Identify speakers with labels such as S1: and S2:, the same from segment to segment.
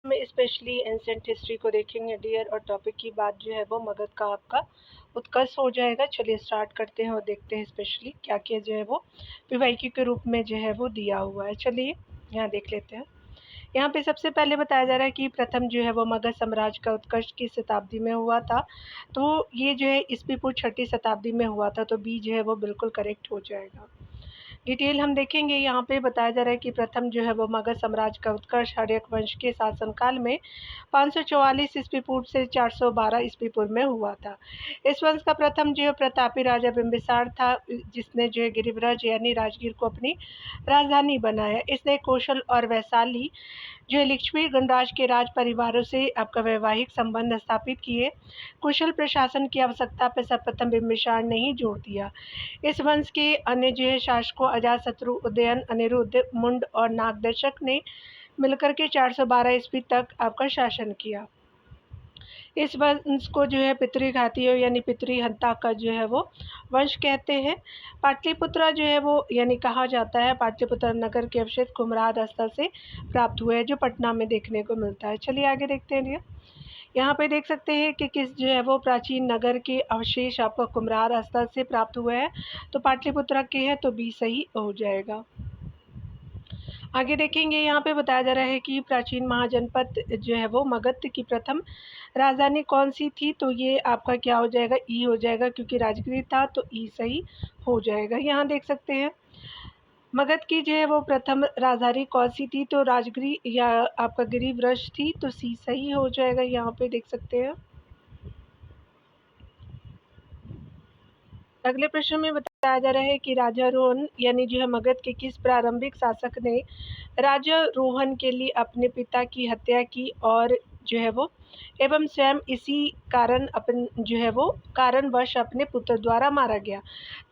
S1: में specially ancient history को देखेंगे डियर, और टॉपिक की बात जो है वो मगध का आपका उत्कर्ष हो जाएगा। चलिए स्टार्ट करते हैं और देखते हैं स्पेशली क्या क्या जो है वो विवाहिकी के रूप में जो है वो दिया हुआ है। चलिए यहाँ देख लेते हैं। यहाँ पे सबसे पहले बताया जा रहा है कि प्रथम जो है वो मगध साम्राज्य का उत्कर्ष किस शताब्दी में हुआ था। तो ये जो है ईस्वी पूर्व 6ठी शताब्दी में हुआ था, तो बी जो है वो बिल्कुल करेक्ट हो जाएगा। डिटेल हम देखेंगे। यहाँ पे बताया जा रहा है कि प्रथम जो है वो मगध साम्राज्य का उत्कर्ष हर्यक वंश के शासनकाल में 544 ईस्वी पूर्व से 412 ईस्वी पूर्व में हुआ था। इस वंश का प्रथम जो है प्रतापी राजा बिंबिसार था, जिसने जो है गिरिव्रज यानी राजगीर को अपनी राजधानी बनाया। इसने कौशल और वैशाली जो है लिच्छवी गणराज्य के राज परिवारों से आपका वैवाहिक संबंध स्थापित किए। कुशल प्रशासन की आवश्यकता पर सर्वप्रथम बिंबिसार ने ही जोर दिया। इस वंश के अन्य जो है शासकों अजातशत्रु, उदयन, अनिरुद्ध, मुंड और नागदर्शक ने मिलकर के 412 ईस्वी तक आपका शासन किया। इस वंश को जो है पितृघातियों यानी पितृहंता का जो है वो वंश कहते हैं। पाटलिपुत्र जो है वो यानी कहा जाता है पाटलिपुत्र नगर के अवशेष कुम्हराद स्थल से प्राप्त हुए हैं, जो पटना में देखने को मिलता है। चलिए आगे देखते हैं। यहाँ पे देख सकते हैं कि किस जो है वो प्राचीन नगर के अवशेष आपको कुम्हरार स्थल से प्राप्त हुए हैं, तो पाटलिपुत्र के हैं, तो बी सही हो जाएगा। आगे देखेंगे। यहाँ पे बताया जा रहा है कि प्राचीन महाजनपद जो है वो मगध की प्रथम राजधानी कौन सी थी, तो ये आपका क्या हो जाएगा, ई हो जाएगा, क्योंकि राजगीर था, तो ई सही हो जाएगा। यहाँ देख सकते हैं मगध की जो है वो प्रथम राजधानी कौन सी थी, तो राजगिरी या आपका गिरिव्रज थी, तो सी सही हो जाएगा। यहाँ पे देख सकते हैं। अगले प्रश्न में बताया जा रहा है कि राजारोहण यानी जो है मगध के किस प्रारंभिक शासक ने राजारोहण के लिए अपने पिता की हत्या की, और जो है वो एवं स्वयं इसी कारण अपन जो है वो कारणवश अपने पुत्र द्वारा मारा गया।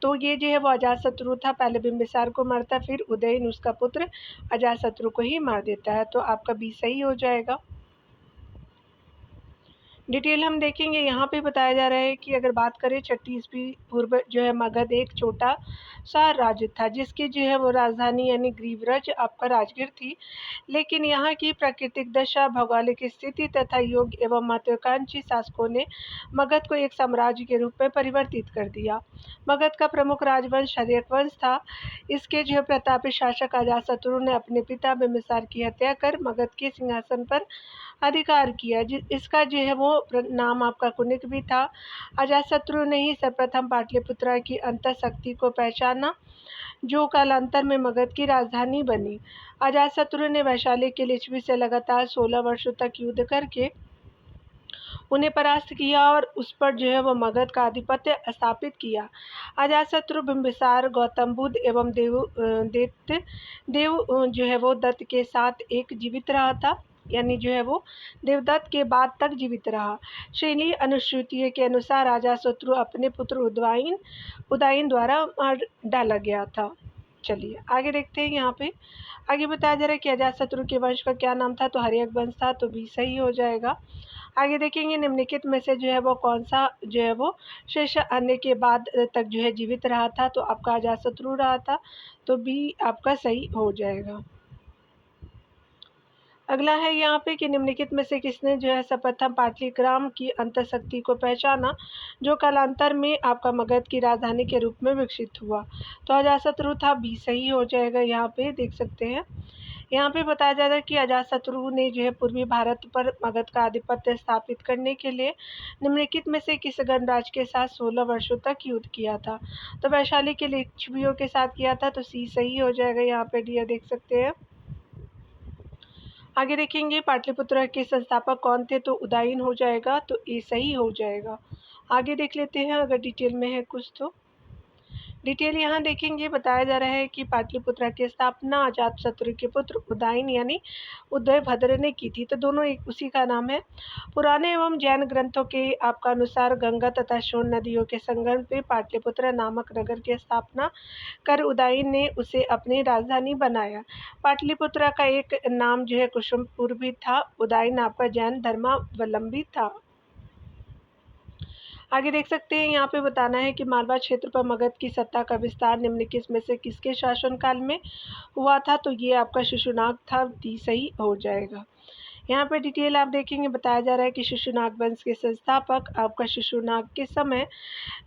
S1: तो ये जो है वो अजातशत्रु था। पहले बिंबिसार को मारता, फिर उदयन उसका पुत्र अजातशत्रु को ही मार देता है, तो आपका बी सही हो जाएगा। डिटेल हम देखेंगे। यहाँ पे बताया जा रहा है कि अगर बात करें 6ठी ईस्वी पूर्व जो है मगध एक छोटा सा राज्य था, जिसकी जो है वो राजधानी यानी गिरिव्रज आपका राजगीर थी। लेकिन यहाँ की प्राकृतिक दशा, भौगोलिक स्थिति तथा योग्य एवं महत्वाकांक्षी शासकों ने मगध को एक साम्राज्य के रूप में परिवर्तित कर दिया। मगध का प्रमुख राजवंश हर्यक वंश था। इसके जो है प्रतापी शासक अजातशत्रु ने अपने पिता बिंबिसार की हत्या कर मगध के सिंहासन पर अधिकार किया। इसका जो है वो नाम आपका कुनिक भी था। अजातशत्रु ने ही सर्वप्रथम पाटलिपुत्र की अंतःशक्ति को पहचाना, जो कालांतर में मगध की राजधानी बनी। अजातशत्रु ने वैशाली के लिच्छवी से लगातार 16 वर्षों तक युद्ध करके उन्हें परास्त किया और उस पर जो है वो मगध का आधिपत्य स्थापित किया। अजातशत्रु बिंबिसार, गौतम बुद्ध एवं देव जो है वो दत्त के साथ एक जीवित रहा था, यानी जो है वो देवदत्त के बाद तक जीवित रहा। शैली अनुश्रुतियों के अनुसार अजातशत्रु अपने पुत्र उदयन द्वारा मार डाला गया था। चलिए आगे देखते हैं। यहाँ पे आगे बताया जा रहा है कि अजातशत्रु के वंश का क्या नाम था, तो हर्यक वंश था, तो बी सही हो जाएगा। आगे देखेंगे निम्नलिखित में से जो है वो कौन सा जो है वो शेष आने के बाद तक जो है जीवित रहा था, तो आपका अजातशत्रु रहा था, तो बी आपका सही हो जाएगा। अगला है यहाँ पे कि निम्नलिखित में से किसने जो है सर्वप्रथम पाटलिग्राम की अंतःशक्ति को पहचाना, जो कालांतर में आपका मगध की राजधानी के रूप में विकसित हुआ, तो अजातशत्रु था, बी सही हो जाएगा। यहाँ पे देख सकते हैं। यहाँ पे बताया जा रहा है कि अजातशत्रु ने जो है पूर्वी भारत पर मगध का आधिपत्य स्थापित करने के लिए निम्नलिखित में से किस गणराज्य के साथ 16 वर्षों तक युद्ध किया था, तो वैशाली के लिच्छवियों के साथ किया था, तो सी सही हो जाएगा। यहाँ पे डी देख सकते हैं। आगे देखेंगे पाटलिपुत्र के संस्थापक कौन थे, तो उदयन हो जाएगा, तो ए सही हो जाएगा। आगे देख लेते हैं अगर डिटेल में है कुछ तो। डिटेल यहाँ देखेंगे। बताया जा रहा है कि पाटलिपुत्र की स्थापना अजातशत्रु के पुत्र उदयन यानी उदयभद्र ने की थी, तो दोनों एक उसी का नाम है। पुराने एवं जैन ग्रंथों के आपका अनुसार गंगा तथा सोन नदियों के संगम पे पाटलिपुत्र नामक नगर की स्थापना कर उदयन ने उसे अपनी राजधानी बनाया। पाटलिपुत्र का एक नाम जो है कुसुमपुर भी था। उदयन आपका जैन धर्मावलंबी था। आगे देख सकते हैं। यहाँ पे बताना है कि मालवा क्षेत्र पर मगध की सत्ता का विस्तार निम्नलिखित में से किसके शासनकाल में हुआ था, तो ये आपका शिशुनाग था, डी सही हो जाएगा। यहाँ पे डिटेल आप देखेंगे, बताया जा रहा है कि शिशुनाग वंश के संस्थापक आपका शिशुनाग के समय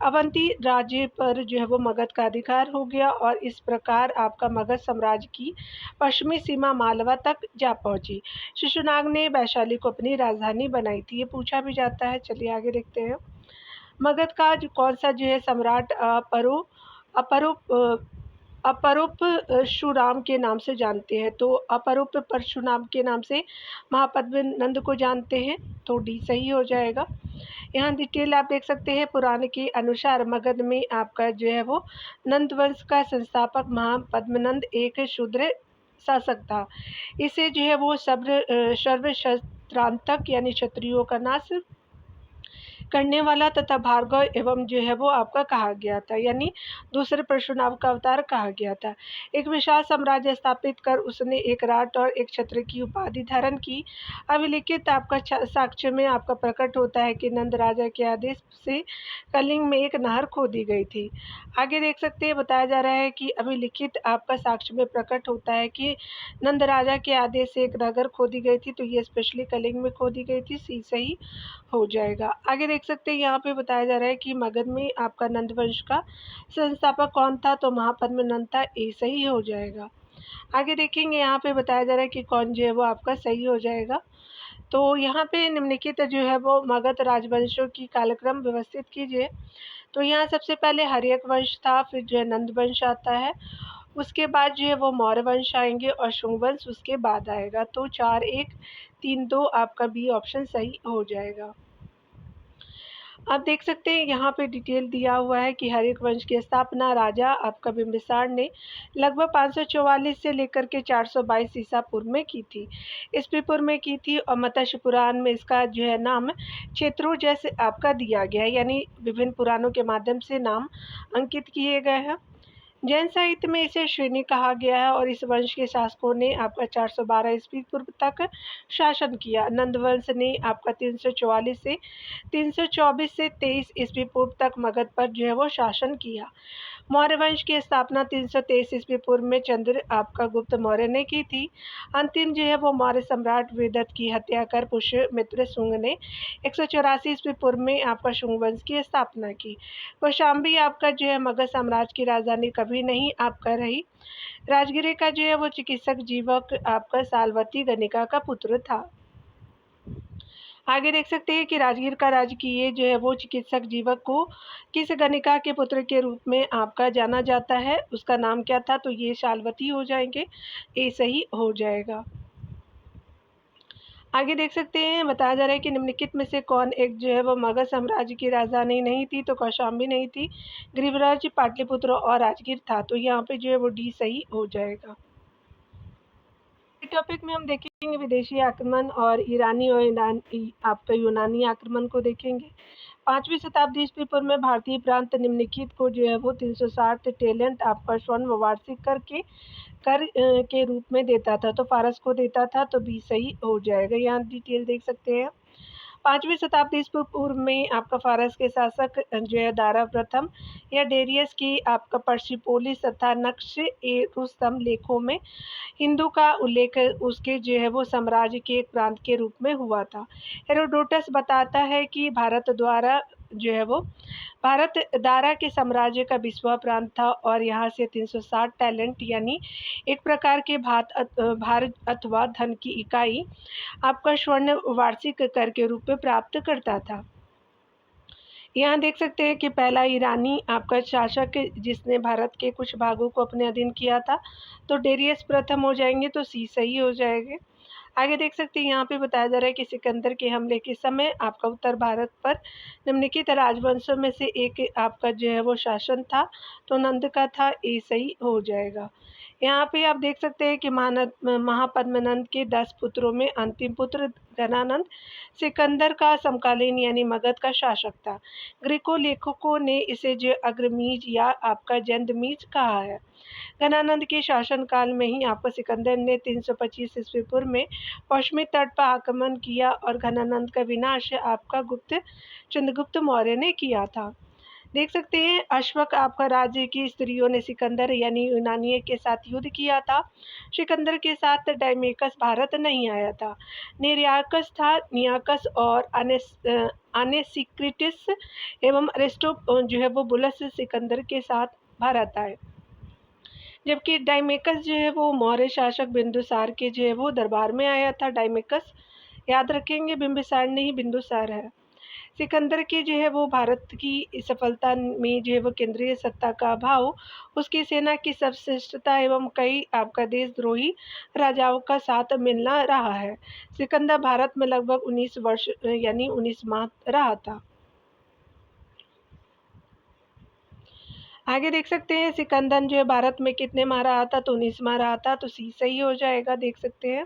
S1: अवंती राज्य पर जो है वो मगध का अधिकार हो गया और इस प्रकार आपका मगध साम्राज्य की पश्चिमी सीमा मालवा तक जा पहुंची। शिशुनाग ने वैशाली को अपनी राजधानी बनाई थी, ये पूछा भी जाता है। चलिए आगे देखते हैं। मगध का जो कौन सा जो है सम्राट अपरूप परशुराम के नाम से जानते हैं, तो अपरूप परशुराम के नाम से महापद्मनंद को जानते हैं, तो डी सही हो जाएगा। यहाँ डिटेल आप देख सकते हैं। पुराण के अनुसार मगध में आपका जो है वो नंद वंश का संस्थापक महापद्मनंद एक शूद्र शासक था। इसे जो है वो सर्वशस्त्रांतक यानी क्षत्रियों का नाश करने वाला तथा भार्गव एवं जो है वो आपका कहा गया था, यानी दूसरे परशुराम का अवतार कहा गया था। एक विशाल साम्राज्य स्थापित कर उसने एक राट और एक छत्र की उपाधि धारण की। अभिलिखित आपका साक्ष्य में आपका प्रकट होता है कि नंद राजा के आदेश से कलिंग में एक नहर खोदी गई थी। आगे देख सकते हैं, बताया जा रहा है कि अभिलिखित आपका साक्ष्य में प्रकट होता है कि नंद राजा के आदेश से एक नगर खोदी गई थी, तो ये स्पेशली कलिंग में खोदी गई थी, सी सही हो जाएगा। आगे देख सकते हैं, यहाँ पे बताया जा रहा है कि मगध में आपका नंद वंश का संस्थापक कौन था, तो महापद्मनंद था, ए सही हो जाएगा। आगे देखेंगे, यहाँ पे बताया जा रहा है कि कौन जो है वो आपका सही हो जाएगा। तो यहाँ पे निम्नलिखित जो है वो मगध राजवंशों की कालक्रम व्यवस्थित कीजिए। तो यहाँ सबसे पहले हर्यक वंश था, फिर जो है नंद वंश आता है, उसके बाद जो है वो मौर्य वंश आएंगे और शुंग वंश उसके बाद आएगा। तो 4 1 3 2 आपका बी ऑप्शन सही हो जाएगा। आप देख सकते हैं, यहाँ पे डिटेल दिया हुआ है कि हर्यक वंश की स्थापना राजा आपका बिंबिसार ने लगभग 544 से लेकर के 422 ईसा पूर्व में की थी, ईस्वी पूर्व में की थी, और मत्स्य पुराण में इसका जो है नाम क्षेत्रों जैसे आपका दिया गया है, यानी विभिन्न पुराणों के माध्यम से नाम अंकित किए गए हैं। जैन साहित्य में इसे श्रेणी कहा गया है और इस वंश के शासकों ने आपका 412 ईस्वी पूर्व तक शासन किया। नंद वंश ने आपका 344 से 324 से 23 ईस्वी पूर्व तक मगध पर जो है वो शासन किया। मौर्य वंश की स्थापना 323 ईस्वी पूर्व में चंद्र आपका गुप्त मौर्य ने की थी। अंतिम जो है वो मौर्य सम्राट वेदत की हत्या कर पुष्यमित्र शुंग ने 184 ईस्वी पूर्व में आपका शुंग वंश की स्थापना की। कौशाम्बी आपका जो है मगध साम्राज्य की राजधानी कभी नहीं आपका रही। राजगिरी का जो है वो चिकित्सक जीवक आपका सालवती गणिका का पुत्र था। आगे देख सकते हैं कि राजगीर का राजकीय जो है वो चिकित्सक जीवक को किस गणिका के पुत्र के रूप में आपका जाना जाता है, उसका नाम क्या था, तो ये शालवती हो जाएंगे, ए सही हो जाएगा। आगे देख सकते हैं, बताया जा रहा है कि निम्नलिखित में से कौन एक जो है वो मगध साम्राज्य की राजधानी नहीं थी, तो कौशाम्बी नहीं थी, गिरिवराज, पाटलिपुत्र और राजगीर था, तो यहाँ पे जो है वो डी सही हो जाएगा। टॉपिक में हम देखेंगे विदेशी आक्रमण और ईरानी और आपका यूनानी आक्रमण को देखेंगे। 5वीं शताब्दी ईस्वी पूर्व में भारतीय प्रांत निम्नलिखित को जो है वो 360 टैलेंट आपका स्वर्ण वार्षिक कर के रूप में देता था, तो फारस को देता था, तो बी सही हो जाएगा। यहाँ डिटेल देख सकते हैं। 5वीं शताब्दी ईस्वी पूर्व में आपका फारस के शासक जो है दारा प्रथम या डेरियस की आपका पर्सिपोलिस तथा नक्श ए रुस्तम लेखों में हिंदू का उल्लेख उसके जो है वो साम्राज्य के एक प्रांत के रूप में हुआ था। हेरोडोटस बताता है कि भारत द्वारा जो है वो भारत दारा के साम्राज्य का 20वां प्रांत था और यहाँ से 360 टैलेंट यानी एक प्रकार के भार अथवा धन की इकाई आपका स्वर्ण वार्षिक कर के रूप में प्राप्त करता था। यहाँ देख सकते हैं कि पहला ईरानी आपका शासक जिसने भारत के कुछ भागों को अपने अधीन किया था, तो डेरियस प्रथम हो जाएंगे, तो सी सही हो जाएंगे। आगे देख सकते हैं, यहाँ पे बताया जा रहा है कि सिकंदर के हमले के समय आपका उत्तर भारत पर निम्नलिखित राजवंशों में से एक आपका जो है वो शासन था, तो नंद का था, ए सही हो जाएगा। यहाँ पे आप देख सकते हैं कि महापद्मनंद के 10 पुत्रों में अंतिम पुत्र घनानंद सिकंदर का समकालीन यानी मगध का शासक था। ग्रीको लेखकों ने इसे जो अग्रमीज या आपका जंदमीज कहा है। घनानंद के शासनकाल में ही आपका सिकंदर ने 325 ईस्वी पूर्व में पश्चिमी तट पर आक्रमण किया और घनानंद का विनाश आपका चंद्रगुप्त मौर्य ने किया था। देख सकते हैं अश्वक आपका राज्य की स्त्रियों ने सिकंदर यानी यूनानियों के साथ युद्ध किया था। सिकंदर के साथ डायमेकस भारत नहीं आया था। निरयाकस था, नियाकस और अनेसिक्रिटिस एवं अरिस्टो जो है वो बुलस सिकंदर के साथ भारत आए। जबकि डायमेकस जो है वो मौर्य शासक बिंदुसार के जो है वो दरबार में आया था। डायमेकस याद रखेंगे, बिंबिसार नहीं बिंदुसार है। सिकंदर की जो है वो भारत की सफलता में जो है वो केंद्रीय सत्ता का अभाव, उसकी सेना की सर्वश्रेष्ठता एवं कई आपका देशद्रोही राजाओं का साथ मिलना रहा है। सिकंदर भारत में लगभग 19 वर्ष यानी 19 माह रहा था। आगे देख सकते हैं सिकंदर जो है भारत में कितने माह रहा था, तो 19 माह रहा था, तो सी सही हो जाएगा। देख सकते हैं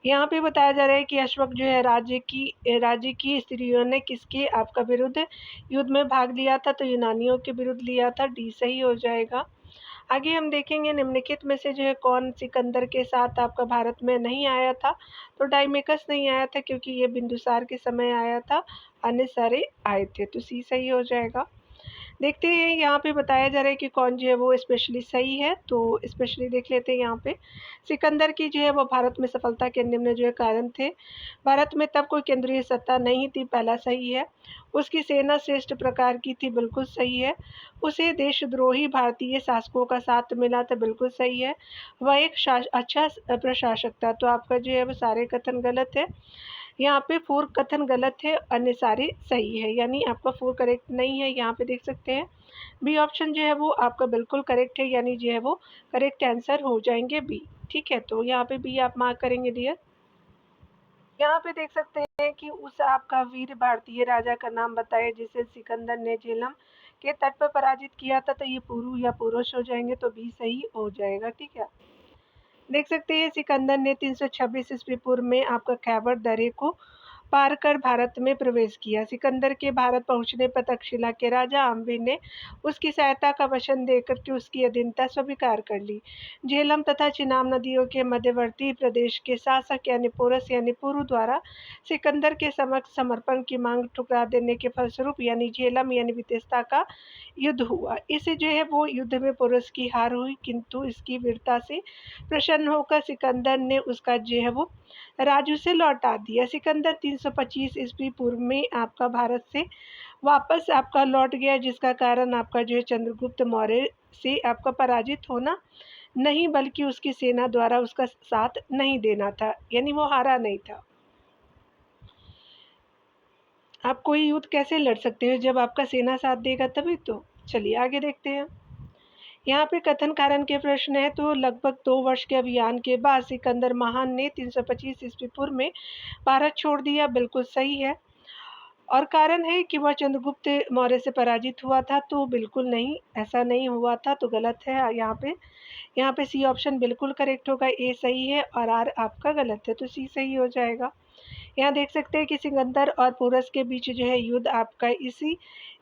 S1: यहाँ पे बताया जा रहा है कि अशोक जो है राज्य की स्त्रियों ने किसके आपका विरुद्ध युद्ध में भाग लिया था, तो यूनानियों के विरुद्ध लिया था। डी सही हो जाएगा। आगे हम देखेंगे निम्नलिखित में से जो है कौन सिकंदर के साथ आपका भारत में नहीं आया था, तो डायमेकस नहीं आया था क्योंकि ये बिंदुसार के समय आया था, अन्य सारे आए थे, तो सी सही हो जाएगा। देखते हैं यहाँ पे बताया जा रहा है कि कौन जो है वो स्पेशली सही है, तो स्पेशली देख लेते हैं यहाँ पे। सिकंदर की जो है वो भारत में सफलता के निम्न जो है कारण थे। भारत में तब कोई केंद्रीय सत्ता नहीं थी, पहला सही है। उसकी सेना श्रेष्ठ प्रकार की थी, बिल्कुल सही है। उसे देशद्रोही भारतीय शासकों का साथ मिला था, बिल्कुल सही है। वह एक अच्छा प्रशासक था, तो आपका जो है वो सारे कथन गलत है। यहाँ पे फोर कथन गलत है, अन्य सारे सही है, यानी आपका फोर करेक्ट नहीं है। यहाँ पे देख सकते हैं बी ऑप्शन जो है वो आपका बिल्कुल करेक्ट है, यानी जो है वो करेक्ट आंसर हो जाएंगे बी। ठीक है, तो यहाँ पे बी आप मार्क करेंगे डियर। यहाँ पे देख सकते हैं कि उस आपका वीर भारतीय राजा का नाम बताए जिसे सिकंदर ने झेलम के तट पर पराजित किया था, तो ये पुरु या पुरुष हो जाएंगे, तो बी सही हो जाएगा। ठीक है, देख सकते हैं सिकंदर ने 326 ईस्वी पूर्व में आपका खैबर दर्रे को पार कर भारत में प्रवेश किया। सिकंदर के भारत पहुंचने पर तक्षशिला के राजा आम्बी ने उसकी सहायता का वचन देकर के उसकी अधीनता स्वीकार कर ली। झेलम तथा चिनाब नदियों के मध्यवर्ती प्रदेश के शासक यानी पोरस यानी पुरु द्वारा सिकंदर के समक्ष समर्पण की मांग ठुकरा देने के फलस्वरूप यानी झेलम यानी वितेस्ता का युद्ध हुआ। इसे जो है वो युद्ध में पुरुष की हार हुई, किंतु इसकी वीरता से प्रसन्न होकर सिकंदर ने उसका जो है वो राजू से लौटा दिया। सिकंदर 325 ईस्वी पूर्व में आपका भारत से वापस आपका लौट गया, जिसका कारण आपका जो है चंद्रगुप्त मौर्य से आपका पराजित होना नहीं, बल्कि उसकी सेना द्वारा उसका साथ नहीं देना था, यानी वो हारा नहीं था। आप कोई युद्ध कैसे लड़ सकते हो जब आपका सेना साथ देगा तभी तो। चलिए आगे देखते हैं। यहाँ पे कथन कारण के प्रश्न है, तो लगभग 2 वर्ष के अभियान के बाद सिकंदर महान ने 325 ईस्वी पूर्व में भारत छोड़ दिया, बिल्कुल सही है। और कारण है कि वह चंद्रगुप्त मौर्य से पराजित हुआ था, तो बिल्कुल नहीं, ऐसा नहीं हुआ था, तो गलत है। यहाँ पे सी ऑप्शन बिल्कुल करेक्ट होगा, ए सही है और आर आपका गलत है, तो सी सही हो जाएगा। यहाँ देख सकते हैं कि सिकंदर और पोरस के बीच जो है युद्ध आपका इस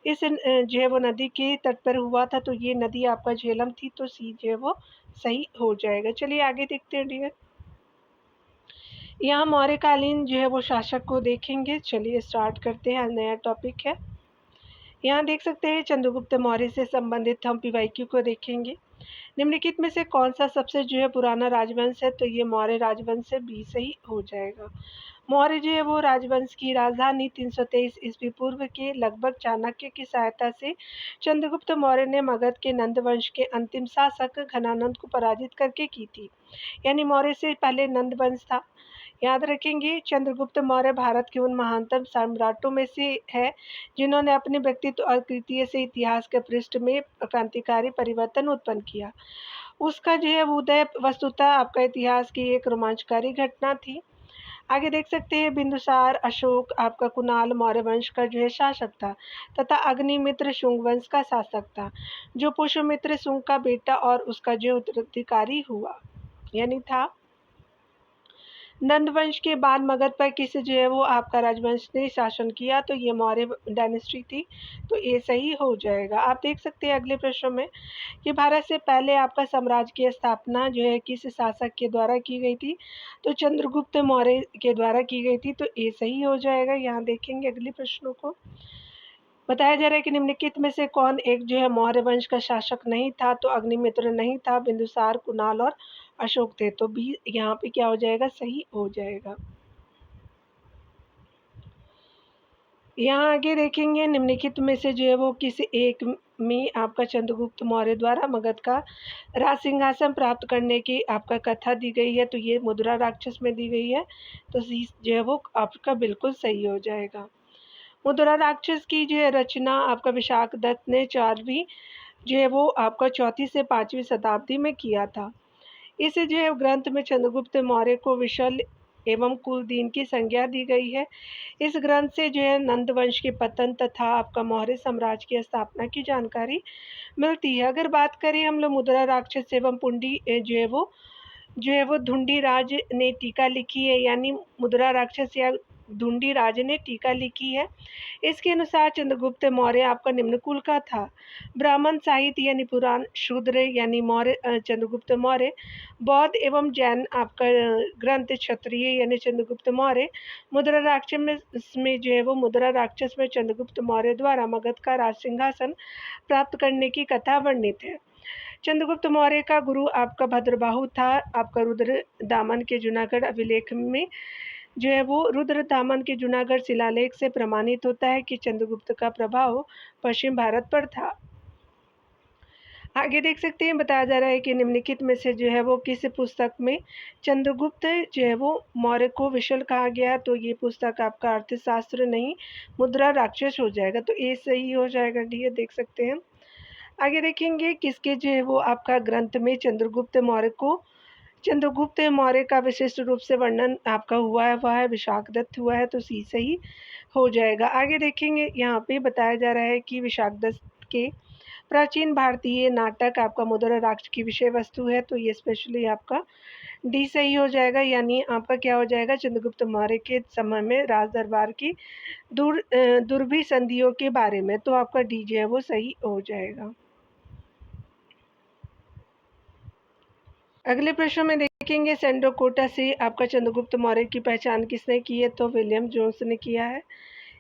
S1: जो है वो नदी के तट पर हुआ था, तो ये नदी आपका झेलम थी, तो सी जो है वो सही हो जाएगा। चलिए आगे देखते हैं डियर। यहाँ मौर्यकालीन जो है वो शासक को देखेंगे। चलिए स्टार्ट करते हैं, नया टॉपिक है। यहाँ देख सकते हैं चंद्रगुप्त मौर्य से संबंधित हम पीवाईक्यू को देखेंगे। निम्नलिखित में से कौन सा सबसे जो है पुराना राजवंश है, तो ये मौर्य राजवंश से बी सही हो जाएगा। मौर्य जो है वो राजवंश की राजधानी 323 ईस्वी पूर्व के लगभग चाणक्य की सहायता से चंद्रगुप्त मौर्य ने मगध के नंद वंश के अंतिम शासक घनानंद को पराजित करके की थी, यानी मौर्य से पहले नंद वंश था। याद रखेंगे चंद्रगुप्त मौर्य भारत के उन महानतम सम्राटों में से है जिन्होंने अपने व्यक्तित्व और कृत्य से इतिहास के पृष्ठ में क्रांतिकारी परिवर्तन उत्पन्न किया। उसका जो है उदय वस्तुतः आपका इतिहास की एक रोमांचकारी घटना थी। आगे देख सकते हैं बिंदुसार अशोक आपका कुणाल मौर्य वंश का जो है शासक था तथा अग्निमित्र शुंग वंश का शासक था, जो पुष्यमित्र शुंग का बेटा और उसका जो उत्तराधिकारी हुआ यानी था। नंदवंश के बाद मगध पर किस जो है वो आपका राजवंश ने शासन किया, तो ये मौर्य डायनेस्टी थी, तो ये सही हो जाएगा। आप देख सकते हैं अगले प्रश्न में कि भारत से पहले आपका साम्राज्य की स्थापना जो है किस शासक के द्वारा की गई थी, तो चंद्रगुप्त मौर्य के द्वारा की गई थी, तो ये सही हो जाएगा। यहाँ देखेंगे अगले प्रश्नों को। बताया जा रहा है कि निम्नलिखित में से कौन एक जो है मौर्य वंश का शासक नहीं था, तो अग्निमित्र नहीं था, बिंदुसार, कुणाल और अशोक थे। तो बी यहाँ पे क्या हो जाएगा, सही हो जाएगा। यहाँ आगे देखेंगे निम्नलिखित में से जो है वो किस एक में आपका चंद्रगुप्त मौर्य द्वारा मगध का राज सिंहासन प्राप्त करने की आपका कथा दी गई है, तो ये मुद्रा राक्षस में दी गई है। तो जो है वो आपका बिल्कुल सही हो जाएगा। मुद्रा राक्षस की जो है रचना आपका विशाखदत्त ने 4वीं जो है वो आपका 4वीं से 5वीं शताब्दी में किया था। इस जो है ग्रंथ में चंद्रगुप्त मौर्य को विशल एवं कुलदीन की संज्ञा दी गई है। इस ग्रंथ से जो है नंद वंश के पतन तथा आपका मौर्य साम्राज्य की स्थापना की जानकारी मिलती है। अगर बात करें हम लोग मुद्रा राक्षस एवं पुंडी जो है वो धुंडी राज ने टीका लिखी है, यानी मुद्रा राक्षस या धुंडी राज ने टीका लिखी है। इसके अनुसार चंद्रगुप्त मौर्य आपका निम्न कुल का था। ब्राह्मण साहित्य यानी पुराण, शूद्र यानी मौर्य चंद्रगुप्त मौर्य, बौद्ध एवं जैन आपका ग्रंथ क्षत्रिय यानी चंद्रगुप्त मौर्य। मुद्रा राक्षस में जो है वो मुद्रा राक्षस में चंद्रगुप्त मौर्य द्वारा मगध का राज सिंहासन प्राप्त करने की कथा वर्णित है। चंद्रगुप्त मौर्य का गुरु आपका भद्रबाहु था। आपका रुद्र दामन के जूनागढ़ अभिलेख में जो है वो रुद्र दामन के जूनागढ़ शिलालेख से प्रमाणित होता है कि चंद्रगुप्त का प्रभाव पश्चिम भारत पर था। आगे देख सकते हैं, बताया जा रहा है कि निम्नलिखित में से जो है वो किस पुस्तक में चंद्रगुप्त जो है वो मौर्य को विशल कहा गया, तो ये पुस्तक आपका अर्थशास्त्र नहीं मुद्रा राक्षस हो जाएगा। तो ए सही हो जाएगा, डी ये देख सकते हैं। आगे देखेंगे किसके जो है वो आपका ग्रंथ में चंद्रगुप्त मौर्य का विशिष्ट रूप से वर्णन आपका हुआ है, वह है विशाखदत्त हुआ है। तो सी सही हो जाएगा। आगे देखेंगे, यहाँ पे बताया जा रहा है कि विशाखदत्त के प्राचीन भारतीय नाटक आपका मुद्रा राक्षस की विषय वस्तु है, तो ये स्पेशली आपका डी सही हो जाएगा। यानी आपका क्या हो जाएगा, चंद्रगुप्त मौर्य के समय में राज दरबार की दुर्भी संधियों के बारे में। तो आपका डी जो है वो सही हो जाएगा। अगले प्रश्न में देखेंगे, सेंडोकोटा से आपका चंद्रगुप्त मौर्य की पहचान किसने की है, तो विलियम जोन्स ने किया है।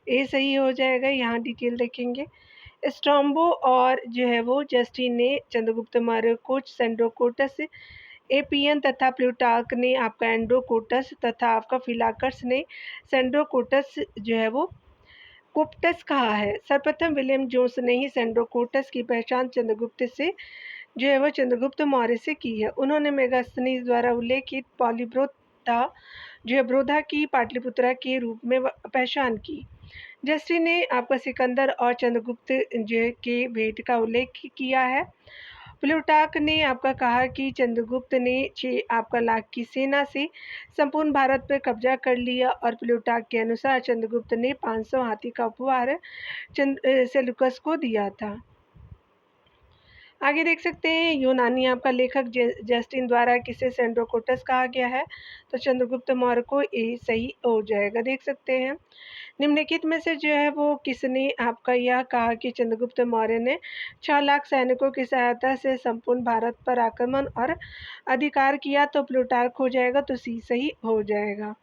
S1: ए सही हो जाएगा। यहाँ डिटेल देखेंगे, स्ट्रॉम्बो और जो है वो जस्टिन ने चंद्रगुप्त मौर्य को सेंडोकोटस, एपियन तथा प्लूटार्क ने आपका एंड्रोकोटस तथा आपका फिलाकर्स ने सेंडोकोटस जो है वो कोप्टस कहा है। सर्वप्रथम विलियम जोन्स ने ही सेंडोकोटस की पहचान चंद्रगुप्त से जो है वो चंद्रगुप्त मौर्य से की है। उन्होंने मेगास्थनीज द्वारा उल्लेखित पॉलीब्रोथा जो है ब्रोधा की पाटलिपुत्रा के रूप में पहचान की। जस्टिन ने आपका सिकंदर और चंद्रगुप्त जो के भेंट का उल्लेख किया है। प्लूटार्क ने आपका कहा कि चंद्रगुप्त ने 6 आपका लाख की सेना से संपूर्ण भारत पर कब्जा कर लिया, और प्लूटार्क के अनुसार चंद्रगुप्त ने 500 हाथी का उपहार सेलुकस को दिया था। आगे देख सकते हैं, यूनानी आपका लेखक जस्टिन द्वारा किसे सेंड्रोकोटस कहा गया है, तो चंद्रगुप्त मौर्य को ए सही हो जाएगा। देख सकते हैं, निम्नलिखित में से जो है वो किसने आपका यह कहा कि चंद्रगुप्त मौर्य ने 6 लाख सैनिकों की सहायता से संपूर्ण भारत पर आक्रमण और अधिकार किया, तो प्लूटार्क हो जाएगा। तो सी सही हो जाएगा।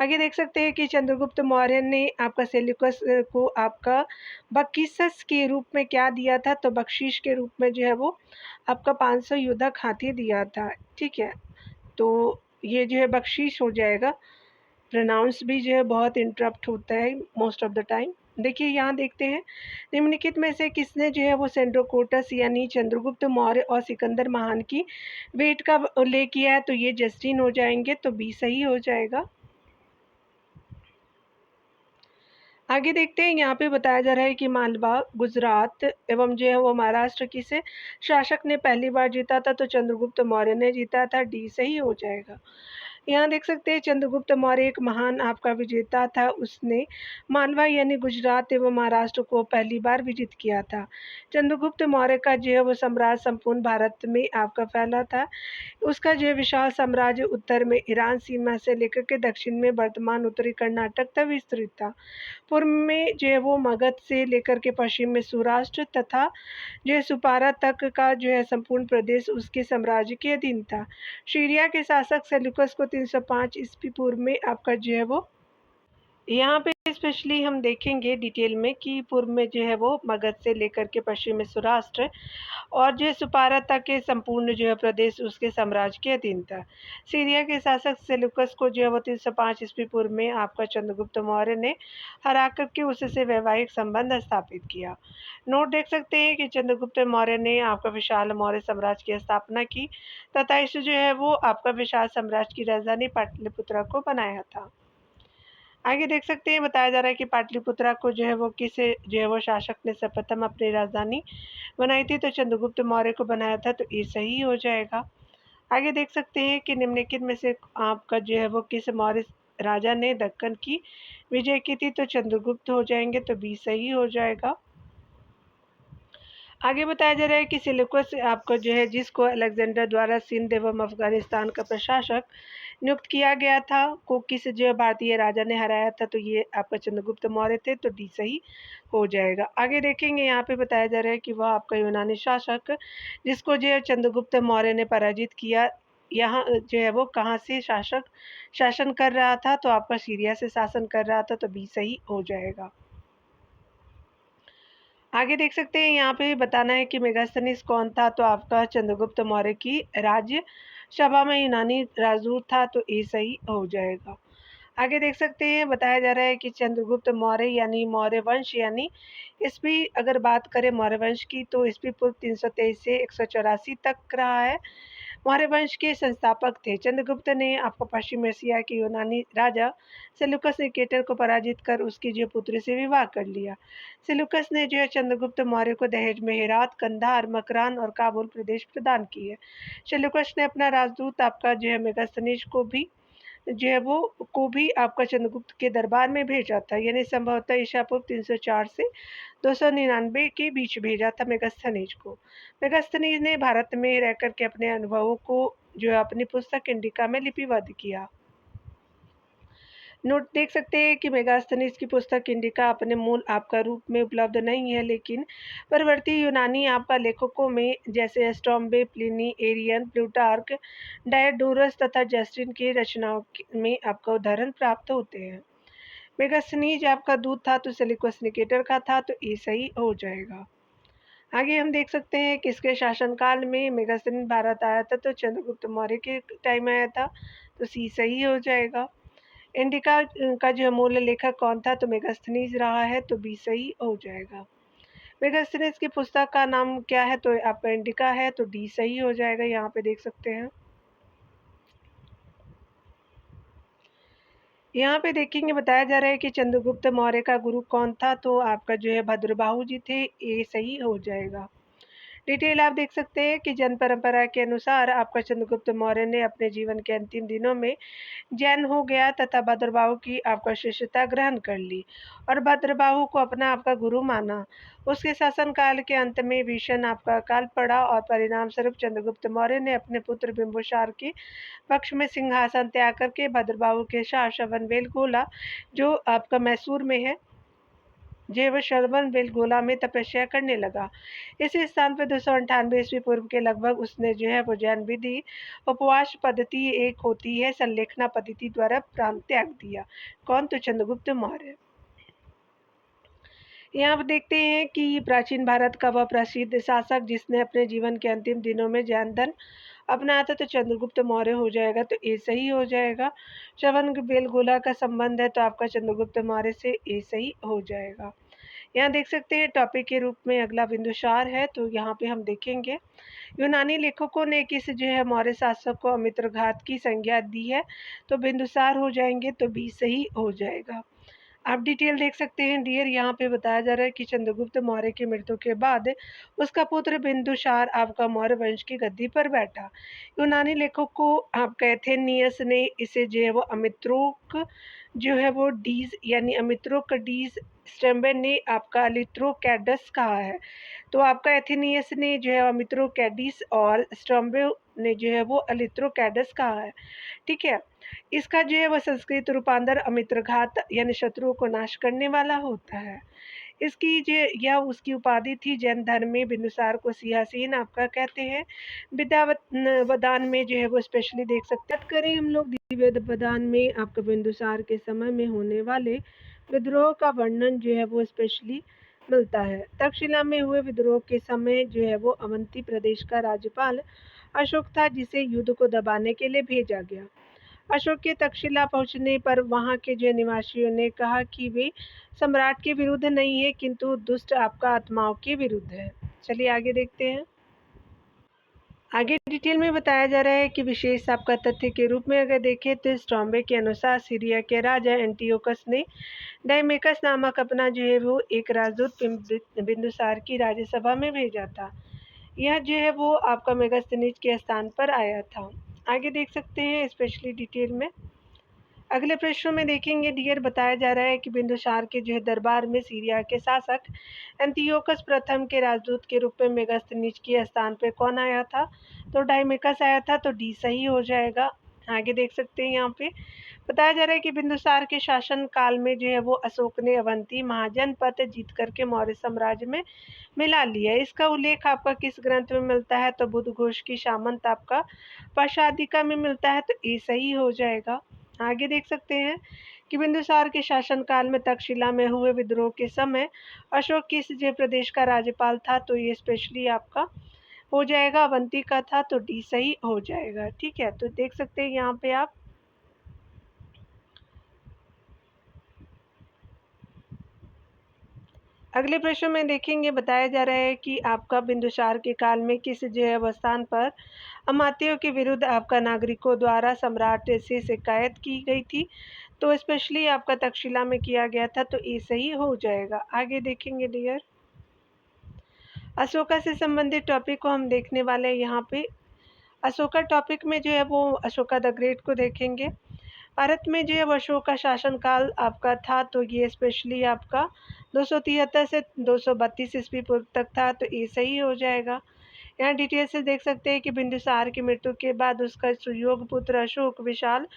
S1: आगे देख सकते हैं कि चंद्रगुप्त मौर्य ने आपका सेल्यूकस को आपका बख्शीश के रूप में क्या दिया था, तो बख्शीश के रूप में जो है वो आपका 500 युद्धक हाथी दिया था। ठीक है, तो ये जो है बख्शीश हो जाएगा। प्रोनाउंस भी जो है बहुत इंटरप्ट होता है मोस्ट ऑफ द टाइम। देखिए यहाँ देखते हैं, निम्नलिखित में से किसने जो है वो सेंड्रोकोटस यानी चंद्रगुप्त मौर्य और सिकंदर महान की भेंट का उल्लेख किया है, तो ये जस्टिन हो जाएंगे। तो बी सही हो जाएगा। आगे देखते हैं, यहाँ पे बताया जा रहा है कि मालवा, गुजरात एवं जो है वो महाराष्ट्र किसे शासक ने पहली बार जीता था, तो चंद्रगुप्त मौर्य ने जीता था। डी सही हो जाएगा। यहाँ देख सकते हैं, चंद्रगुप्त मौर्य एक महान आपका विजेता था। उसने मालवा यानी गुजरात एवं महाराष्ट्र को पहली बार विजित किया था। चंद्रगुप्त मौर्य का जो है वो साम्राज्य संपूर्ण भारत में आपका फैला था। उसका जो विशाल साम्राज्य उत्तर में ईरान सीमा से लेकर के दक्षिण में वर्तमान उत्तरी कर्नाटक तक विस्तृत था। पूर्व में जो है वो मगध से लेकर के पश्चिम में सौराष्ट्र तथा जो है सुपारा तक का जो है संपूर्ण प्रदेश उसके साम्राज्य के अधीन था। सीरिया के शासक सेल्यूकस को 305 ईस्वी पूर्व में आपका जो है वो यहाँ पे स्पेशली हम देखेंगे डिटेल में कि पूर्व में जो है वो मगध से लेकर के पश्चिम में सौराष्ट्र और जो है सुपारा तक के संपूर्ण जो है प्रदेश उसके साम्राज्य के अधीन था। सीरिया के शासक सेल्यूकस को जो है वो 305 ईस्वी पूर्व में आपका चंद्रगुप्त मौर्य ने हरा करके उससे वैवाहिक संबंध स्थापित किया। नोट देख सकते हैं कि चंद्रगुप्त मौर्य ने आपका विशाल मौर्य साम्राज्य की स्थापना की तथा इसे जो है वो आपका विशाल साम्राज्य की राजधानी पाटलिपुत्रा को बनाया था। आगे देख सकते हैं बताया जा रहा है कि पाटलिपुत्रा को जो है वो किस जो है वो शासक ने सर्वप्रथम अपनी राजधानी बनाई थी, तो चंद्रगुप्त मौर्य को बनाया था, तो ये सही हो जाएगा। आगे देख सकते हैं कि निम्नलिखित में से आपका जो है वो किस मौर्य राजा ने दक्कन की विजय की थी, तो चंद्रगुप्त हो जाएंगे, तो बी सही हो जाएगा। आगे बताया जा रहा है कि सेल्यूकस आपको जो है जिसको अलेक्जेंडर द्वारा सिंध एवं अफगानिस्तान का प्रशासक नियुक्त किया गया था, को किस जो है भारतीय राजा ने हराया था, तो ये आपका चंद्रगुप्त मौर्य थे, तो डी सही हो जाएगा। आगे देखेंगे यहाँ पे बताया जा रहा है कि वह आपका यूनानी शासक जिसको जो है चंद्रगुप्त मौर्य ने पराजित किया, यहाँ जो है वो कहाँ से शासन कर रहा था, तो आपका सीरिया से शासन कर रहा था, तो बी सही हो जाएगा। आगे देख सकते हैं यहाँ पे बताना है कि मेगास्थनीज कौन था, तो आपका चंद्रगुप्त मौर्य की राज्य सभा में यूनानी राजदूत था, तो ये सही हो जाएगा। आगे देख सकते हैं बताया जा रहा है कि चंद्रगुप्त मौर्य यानी मौर्य वंश यानी ईस्वी अगर बात करें मौर्य वंश की, तो ईस्वी पूर्व 323 से 184 तक रहा है। मौर्य वंश के संस्थापक थे। चंद्रगुप्त ने आपको पश्चिम एशिया के यूनानी राजा सेल्यूकस निकेटर को पराजित कर उसकी जो पुत्री से विवाह कर लिया। सेल्यूकस ने जो है चंद्रगुप्त मौर्य को दहेज में हेरात, कंधार, मकरान और काबुल प्रदेश प्रदान किए। सेल्यूकस ने अपना राजदूत आपका जो है मेगास्थनीज जो है वो को भी आपका चंद्रगुप्त के दरबार में भेजा था, यानी संभवतः ईसा पूर्व 304 से 299 के बीच भेजा था मेगास्थनीज को। मेगास्थनीज ने भारत में रहकर के अपने अनुभवों को जो है अपनी पुस्तक इंडिका में लिपिबद्ध किया। नोट देख सकते हैं कि मेगास्थनीज की पुस्तक इंडिका अपने मूल आपका रूप में उपलब्ध नहीं है, लेकिन परवर्ती यूनानी आपका लेखकों में जैसे स्ट्रॉम्बे, प्लिनी, एरियन, प्लूटार्क, डायोडोरस तथा जस्टिन की रचनाओं में आपका उदाहरण प्राप्त होते हैं। मेगास्थनीज आपका दूत था, तो सेल्यूकस निकेटर का था, तो ये सही हो जाएगा। आगे हम देख सकते हैं कि इसके शासनकाल में मेगास्थनीज भारत आया था, तो चंद्रगुप्त मौर्य के टाइम आया था, तो सी सही हो जाएगा। इंडिका का जो मूल लेखक कौन था, तो मेगास्थनीज रहा है, तो बी सही हो जाएगा। मेगास्थनीज की पुस्तक का नाम क्या है, तो आपका इंडिका है, तो डी सही हो जाएगा। यहाँ पे देख सकते हैं। यहाँ पे देखेंगे बताया जा रहा है कि चंद्रगुप्त मौर्य का गुरु कौन था, तो आपका जो है भद्रबाहु जी थे, ये सही हो जाएगा। डिटेल आप देख सकते हैं कि जन परंपरा के अनुसार आपका चंद्रगुप्त मौर्य ने अपने जीवन के अंतिम दिनों में जैन हो गया तथा भद्रबाहु की आपका शिष्यता ग्रहण कर ली और भद्रबाहु को अपना आपका गुरु माना। उसके शासनकाल के अंत में भीषण आपका अकाल पड़ा और परिणाम स्वरूप चंद्रगुप्त मौर्य ने अपने पुत्र बिंबुसार के पक्ष में सिंहासन त्याग करके भद्रबाहु के शाह श्रवणबेलगोला जो आपका मैसूर में है जैव श्रवणबेलगोला में तपस्या करने लगा। इस स्थान पर 298 ईस्वी पूर्व के लगभग उसने जो है वो जैन विधि उपवास पद्धति एक होती है संलेखना पद्धति द्वारा प्राण त्याग दिया। कौन, तो चंद्रगुप्त मौर्य। यहाँ आप देखते हैं कि प्राचीन भारत का वह प्रसिद्ध शासक जिसने अपने जीवन के अंतिम दिनों में जैन धर्म अपनाया था, तो चंद्रगुप्त मौर्य हो जाएगा, तो ए सही हो जाएगा। श्रवणबेलगोला का संबंध है, तो आपका चंद्रगुप्त मौर्य से ए सही हो जाएगा। यहाँ देख सकते हैं टॉपिक के रूप में अगला बिंदुसार है, तो यहाँ पे हम देखेंगे यूनानी लेखकों ने किस जो है मौर्य शासक को अमित्रघात की संज्ञा दी है, तो बिंदुसार हो जाएंगे, तो बी सही हो जाएगा। आप डिटेल देख सकते हैं डियर। यहाँ पे बताया जा रहा है कि चंद्रगुप्त मौर्य की मृत्यु के बाद उसका पुत्र बिंदुसार आपका मौर्य वंश की गद्दी पर बैठा। यूनानी लेखकों आपका एथेनियस ने इसे जो है वो अमित्रोक जो है वो डीज यानी अमित्रोकडीज, स्टेम्बे ने आपका अलिथ्रोकैडस कहा है, तो आपका एथेनियस ने जो है अमित्रोकैडिस और स्टेम्बे ने जो है वो अलिथ्रोकैडस कहा है। ठीक है, इसका जो है वह संस्कृत रूपांतर अमित्रघात यानी शत्रुओं को नाश करने वाला होता है। इसकी जो यह उसकी उपाधि थी। जैन धर्म में बिंदुसार को सिंहासीन आपका कहते हैं। विद्यावदान में जो है वो स्पेशली देख सकते हैं। बात करें हम लोग दिव्यवदान में आपका बिंदुसार के समय में होने वाले विद्रोह का वर्णन जो है वो स्पेशली मिलता है। तक्षशिला में हुए विद्रोह के समय जो है वो अवंती प्रदेश का राज्यपाल अशोक था, जिसे युद्ध को दबाने के लिए भेजा गया। अशोक के तक्षशिला पहुंचने पर वहां के जो निवासियों ने कहा कि वे सम्राट के विरुद्ध नहीं है, किंतु दुष्ट आपका आत्माओं के विरुद्ध है। चलिए आगे देखते हैं। आगे डिटेल में बताया जा रहा है कि विशेष आपका तथ्य के रूप में अगर देखें तो स्ट्रॉम्बे के अनुसार सीरिया के राजा एंटियोकस ने डायमेकस नामक अपना जो है वो एक राजदूत बिंदुसार की राज्यसभा में भेजा था। यह जो है वो आपका मेगास्थनीज के स्थान पर आया था। आगे देख सकते हैं स्पेशली डिटेल में। अगले प्रश्नों में देखेंगे डियर, बताया जा रहा है कि बिंदुसार के जो है दरबार में सीरिया के शासक एंटियोकस प्रथम के राजदूत के रूप में मेगास्थनीज के स्थान पर कौन आया था? तो डायमेकस आया था, तो डी सही हो जाएगा। आगे देख सकते हैं यहाँ पे बताया जा रहा है कि बिंदुसार के शासन काल में जो है वो अशोक ने अवंती महाजनपद जीत करके मौर्य साम्राज्य में मिला लिया। इसका उल्लेख आपका किस ग्रंथ में मिलता है? तो बुद्धघोष की सामंत आपका पाशादिका में मिलता है, तो ये सही हो जाएगा। आगे देख सकते हैं कि बिंदुसार के शासनकाल में तक्षशिला में हुए विद्रोह के समय अशोक किस जय प्रदेश का राज्यपाल था? तो ये स्पेशली आपका हो जाएगा अवंती का था, तो डी सही हो जाएगा। ठीक है, तो देख सकते हैं यहाँ पे आप। अगले प्रश्न में देखेंगे बताया जा रहा है कि आपका बिंदुसार के काल में किस जय अवस्थान पर अमात्यों के विरुद्ध आपका नागरिकों द्वारा सम्राट से शिकायत की गई थी? तो स्पेशली आपका तक्षशिला में किया गया था, तो ये सही हो जाएगा। आगे देखेंगे डियर, अशोका से संबंधित टॉपिक को हम देखने वाले हैं यहाँ पे। अशोका टॉपिक में जो है वो अशोका द ग्रेट को देखेंगे। भारत में जो है अशोक का शासनकाल आपका था, तो ये स्पेशली आपका 273 से 232 ईस्वी पूर्व तक था, तो ये सही हो जाएगा। यहाँ डिटेल से देख सकते हैं कि बिंदुसार की मृत्यु के बाद उसका सुयोग पुत्र अशोक विशाल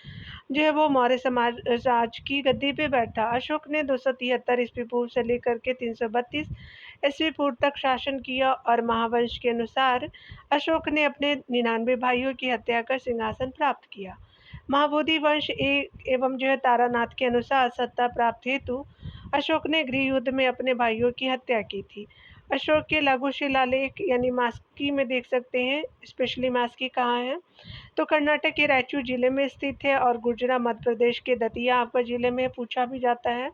S1: जो है वो मौर्य समाज राज की गद्दी पे बैठा। अशोक ने 273 ईस्वी पूर्व से लेकर के 332 ईस्वी पूर्व तक शासन किया और महावंश के अनुसार अशोक ने अपने 99 भाइयों की हत्या कर सिंहासन प्राप्त किया। महाबोधि वंश एवं जो है तारानाथ के अनुसार सत्ता प्राप्त हेतु अशोक ने गृह युद्ध में अपने भाइयों की हत्या की थी। अशोक के लघु शिलालेख यानी मास्की में देख सकते हैं। स्पेशली मास्की कहाँ है? तो कर्नाटक के रायचूर जिले में स्थित है और गुजरा मध्य प्रदेश के दतिया आपका जिले में पूछा भी जाता है।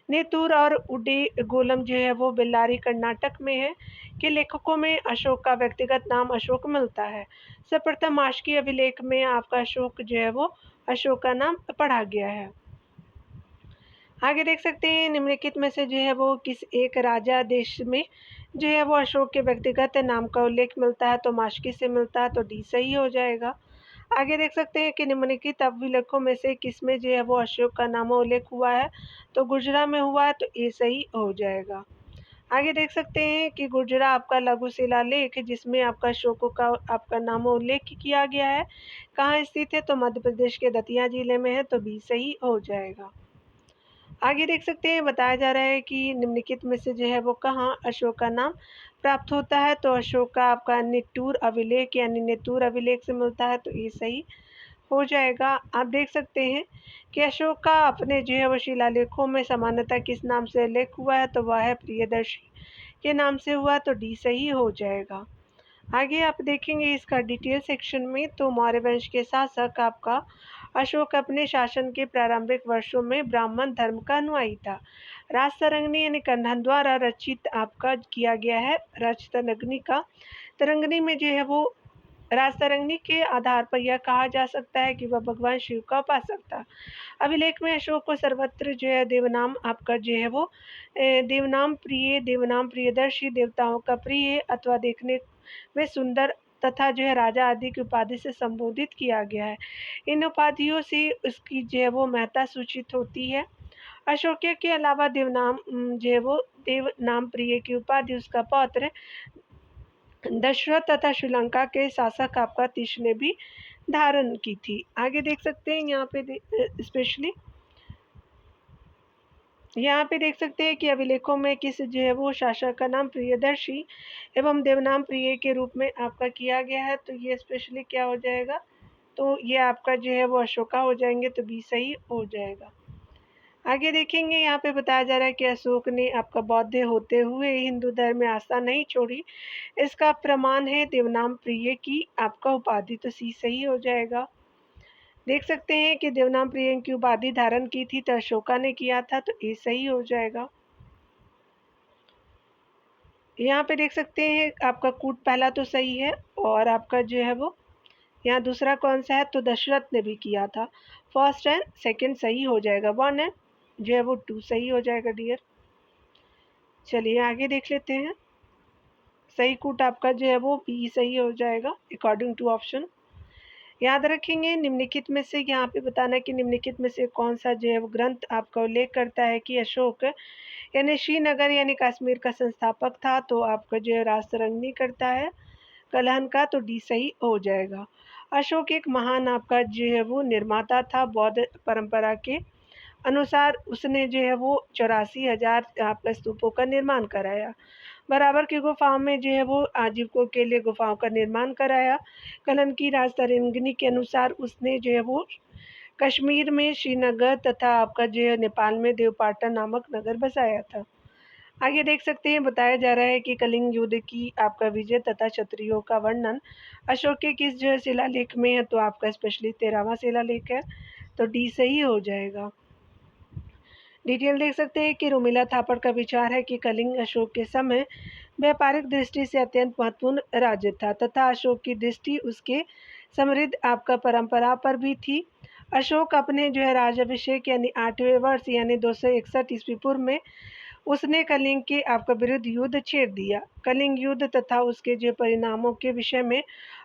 S1: नेतूर और उडे गोलम जो है वो बेल्लारी कर्नाटक में है। के लेखकों में अशोक का व्यक्तिगत नाम अशोक मिलता है। सर्वप्रथम मास्की अभिलेख में आपका अशोक जो है वो अशोक का नाम पढ़ा गया है। आगे देख सकते हैं निम्नलिखित में से जो है वो किस एक राजा देश में जो है वो अशोक के व्यक्तिगत नाम का उल्लेख मिलता है? तो मास्की से मिलता है, तो डी सही हो जाएगा। आगे देख सकते हैं कि निम्नलिखित अभिलेखों में से किसमें जो है वो अशोक का नाम उल्लेख हुआ है? तो गुजरा में हुआ है, तो ये सही हो जाएगा। आगे देख सकते हैं कि गुजरा आपका लघु शिलालेख जिसमें आपका अशोक का आपका नाम उल्लेख किया गया है, कहाँ स्थित है? तो मध्य प्रदेश के दतिया जिले में है, तो बी सही हो जाएगा। आगे देख सकते हैं बताया जा रहा है कि निम्नलिखित में से जो है वो कहाँ अशोक का नाम प्राप्त होता है? तो अशोक का आपका निट्टूर अभिलेख यानी नेतूर अभिलेख से मिलता है, तो ये सही हो जाएगा। आप देख सकते हैं कि अशोक का अपने जो है वो शिलालेखों में सामान्यतः किस नाम से उल्लेख हुआ है? तो वह है प्रियदर्शी के नाम से हुआ, तो डी सही हो जाएगा। आगे आप देखेंगे इसका डिटेल सेक्शन में। तो मौर्य वंश के शासक आपका अशोक अपने शासन के प्रारंभिक वर्षों में ब्राह्मण धर्म का अनुयायी था। राजतरंगिणी यानी कन्हन द्वारा रचित आपका किया गया है। राजतरंगिणी का तरंगिणी में जो है वो राजतरंगिणी के आधार पर यह कहा जा सकता है कि वह भगवान शिव का उपासक था। अभिलेख में अशोक को सर्वत्र जो है देवनाम आपका जो है वो देवनाम प्रिय, देवनाम प्रियदर्शी, देवताओं का प्रिय अथवा देखने में सुंदर तथा जो है राजा आदि की उपाधि से संबोधित किया गया है। इन उपाधियों से उसकी जो है वो महत्ता सूचित होती है। अशोक के अलावा देवनाम जो है वो देव नाम प्रिय की उपाधि उसका पौत्र दशरथ तथा श्रीलंका के शासक आपका तीक्ष्ण ने भी धारण की थी। आगे देख सकते हैं यहाँ पे स्पेशली यहाँ पे देख सकते हैं कि अभिलेखों में किस जो है वो शासक का नाम प्रियदर्शी एवं देवनाम प्रिय के रूप में आपका किया गया है, तो ये स्पेशली क्या हो जाएगा, तो ये आपका जो है वो अशोका हो जाएंगे, तो बी सही हो जाएगा। आगे देखेंगे, यहाँ पे बताया जा रहा है कि अशोक ने आपका बौद्ध होते हुए हिंदू धर्म में आस्था नहीं छोड़ी, इसका प्रमाण है देवनाम प्रिय की आपका उपाधि, तो सी सही हो जाएगा। देख सकते हैं कि देवनाम प्रिय की उपाधि धारण की थी तो अशोका ने किया था, तो ए सही हो जाएगा। यहाँ पे देख सकते हैं आपका कूट पहला तो सही है, और आपका जो है वो यहाँ दूसरा कौन सा है, तो दशरथ ने भी किया था। फर्स्ट एंड सेकंड सही हो जाएगा, वन एंड जो है वो टू सही हो जाएगा डियर। चलिए आगे देख लेते हैं। सही कूट आपका जो है वो बी सही हो जाएगा अकॉर्डिंग टू ऑप्शन। याद रखेंगे निम्नलिखित में से, यहाँ पे बताना है कि निम्नलिखित में से कौन सा जो है वो ग्रंथ आपका उल्लेख करता है कि अशोक यानी श्रीनगर यानी कश्मीर का संस्थापक था, तो आपका जो है राजतरंगिणी करता है कलहन का, तो डी सही हो जाएगा। अशोक एक महान आपका जो है वो निर्माता था, बौद्ध परंपरा के अनुसार उसने जो है वो 84,000 आपका स्तूपों का निर्माण कराया। बराबर की गुफाओं में जो है वो आजीविकों के लिए गुफाओं का निर्माण कराया। कलन की राजतरंगिणी के अनुसार उसने जो है वो कश्मीर में श्रीनगर तथा आपका जो है नेपाल में देवपाटन नामक नगर बसाया था। आगे देख सकते हैं बताया जा रहा है कि कलिंग युद्ध की आपका विजय तथा क्षत्रियों का वर्णन अशोक के किस जो है शिलालेख में है, तो आपका स्पेशली 13वां शिलालेख है, तो डी सही हो जाएगा। डिटेल देख सकते हैं कि रोमिला थापड़ का विचार है कि कलिंग अशोक के समय व्यापारिक दृष्टि से अत्यंत महत्वपूर्ण राज्य था तथा अशोक की दृष्टि उसके समृद्ध आपका परंपरा पर भी थी। अशोक अपने जो है राज्याभिषेक यानी 8वें वर्ष यानी 261 ईस्वी पूर्व में उसने कलिंग के आपका विरुद्ध युद्ध छेड़ दिया। कलिंग युद्ध तथा उसके जो परिणामों के विषय में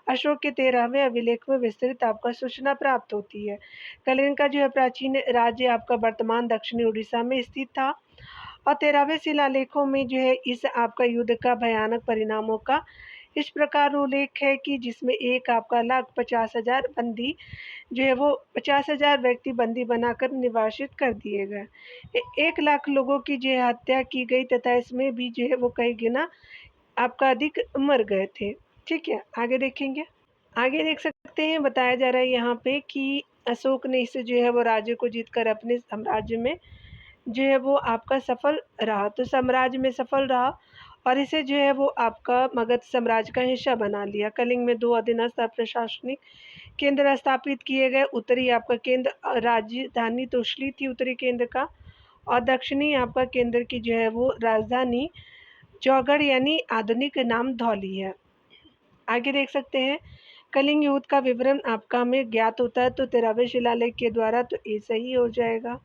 S1: अशोक के 13वें अभिलेख में विस्तृत आपका सूचना प्राप्त होती है। कलिंग का जो है प्राचीन राज्य आपका वर्तमान दक्षिणी उड़ीसा में स्थित था, और 13वें शिलालेखों में जो है इस आपका युद्ध का भयानक परिणामों का इस प्रकार उल्लेख है कि जिसमें एक आपका 1,50,000 बंदी जो है वो 50,000 व्यक्ति बंदी बनाकर निर्वासित कर दिए गए। 1 लाख लोगों की जो है हत्या की गई तथा इसमें भी जो है वो कई गुना आपका अधिक मर गए थे। ठीक है, आगे देखेंगे। आगे देख सकते हैं बताया जा रहा है यहाँ पे कि अशोक ने इसे जो है वो राज्य को जीतकर अपने साम्राज्य में जो है वो आपका सफल रहा, तो साम्राज्य में सफल रहा और इसे जो है वो आपका मगध साम्राज्य का हिस्सा बना लिया। कलिंग में 2 अधीनस्थ प्रशासनिक केंद्र स्थापित किए गए। उत्तरी आपका केंद्र राजधानी तोशली थी उत्तरी केंद्र का, और दक्षिणी आपका केंद्र की जो है वो राजधानी चौगढ़ यानी आधुनिक नाम धौली है। आगे देख सकते हैं कलिंग युद्ध का विवरण आपका हमें ज्ञात होता है, तो 13वें शिलालेख के द्वारा, तो ये सही हो जाएगा।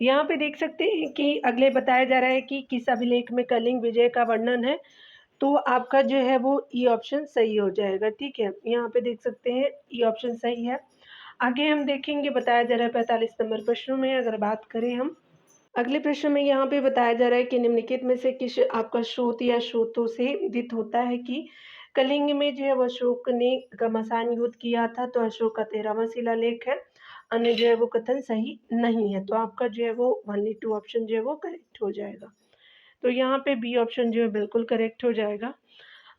S1: यहाँ पे देख सकते हैं कि अगले बताया जा रहा है कि किस अभिलेख में कलिंग विजय का वर्णन है, तो आपका जो है वो ई ऑप्शन सही हो जाएगा। ठीक है, यहाँ पे देख सकते हैं ई ऑप्शन सही है। आगे हम देखेंगे बताया जा रहा है 45 नंबर प्रश्नों में अगर बात करें हम अगले प्रश्न में, यहाँ पे बताया जा रहा है कि निम्नलिखित में से किस आपका स्रोत या स्रोतों से विदित होता है कि कलिंग में जो है वो अशोक ने घमासान युद्ध किया था, तो अशोक का 13वां शिलालेख है। अन्य जो है वो कथन सही नहीं है, तो आपका जो है वो 1 ऑप्शन जो है वो करेक्ट हो जाएगा। तो यहाँ पे बी ऑप्शन जो है बिल्कुल करेक्ट हो जाएगा।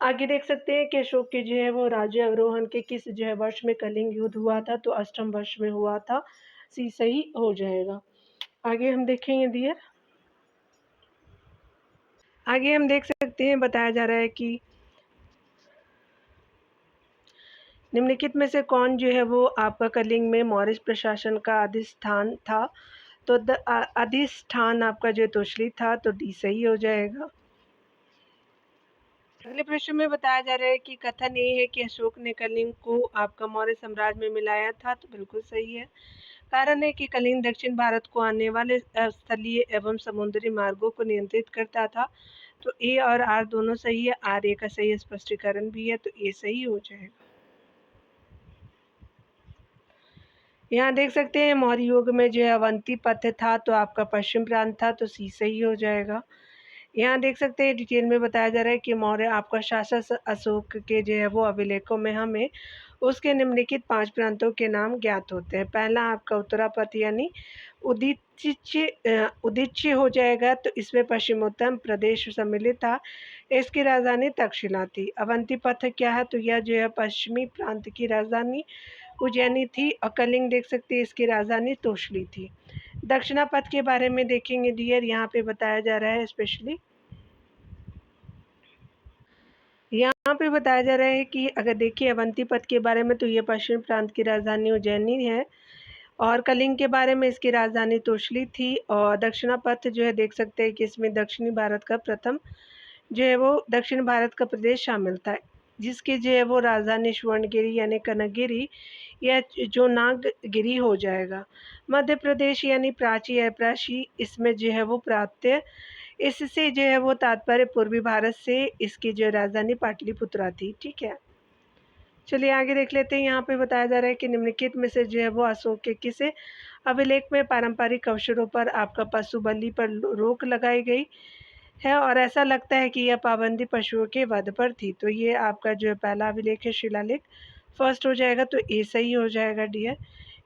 S1: आगे देख सकते हैं कि अशोक के जो है वो राज्य अवरोहन के किस जो है वर्ष में कलिंग युद्ध हुआ था, तो अष्टम वर्ष में हुआ था, सी सही हो जाएगा। आगे हम देखेंगे डियर। आगे हम देख सकते हैं बताया जा रहा है कि निम्नलिखित में से कौन जो है वो आपका कलिंग में मौर्य प्रशासन का अधिष्ठान था, तो अधिष्ठान आपका जो तोशली था, तो डी सही हो जाएगा। अगले प्रश्न में बताया जा रहा है कि कथन ये है कि अशोक ने कलिंग को आपका मौर्य साम्राज्य में मिलाया था, तो बिल्कुल सही है। कारण है कि कलिंग दक्षिण भारत को आने वाले स्थलीय एवं समुद्री मार्गों को नियंत्रित करता था, तो ए और आर दोनों सही है। आर ए का सही स्पष्टीकरण भी है, तो ए सही हो जाएगा। यहाँ देख सकते हैं मौर्य युग में जो है अवंती पथ था, तो आपका पश्चिम प्रांत था, तो सी सही हो जाएगा। यहाँ देख सकते हैं डिटेल में बताया जा रहा है कि मौर्य आपका शासक अशोक के जो है वो अभिलेखों में हमें उसके निम्नलिखित 5 प्रांतों के नाम ज्ञात होते हैं। पहला आपका उत्तरापथ यानी उदीच्य हो जाएगा, तो इसमें पश्चिमोत्तर प्रदेश सम्मिलित था। इसकी राजधानी तक्षशिला थी। अवंतीपथ क्या है, तो यह जो है पश्चिमी प्रांत की राजधानी उज्जैनी थी। और कलिंग देख सकते हैं, इसकी राजधानी तोशली थी। दक्षिणापथ के बारे में देखेंगे डियर, यहाँ पे बताया जा रहा है स्पेशली, यहाँ पे बताया जा रहा है कि अगर देखिए अवंतीपथ के बारे में, तो ये पश्चिम प्रांत की राजधानी उज्जैनी है। और कलिंग के बारे में इसकी राजधानी तोशली थी। और दक्षिणापथ जो है देख सकते हैं कि इसमें दक्षिणी भारत का प्रथम जो है वो दक्षिण भारत का प्रदेश शामिल था, जिसकी जो है वो राजधानी स्वर्णगिरी यानी कनकगिरी या जो नागगिरी हो जाएगा। मध्य प्रदेश यानी प्राची या प्राची, इसमें जो है वो प्रांत्य, इससे जो है वो तात्पर्य पूर्वी भारत से। इसकी जो राजधानी पाटलिपुत्रा थी। ठीक है, चलिए आगे देख लेते हैं। यहाँ पे बताया जा रहा है कि निम्नलिखित में से जो है वो अशोक के किस अभिलेख में पारंपरिक अवसरों पर आपका पशु बलि पर रोक लगाई गई है, और ऐसा लगता है कि यह पाबंदी पशुओं के वध पर थी। तो ये आपका जो है पहला अभिलेख है, शिलालेख फर्स्ट हो जाएगा, तो ए सही हो जाएगा डियर।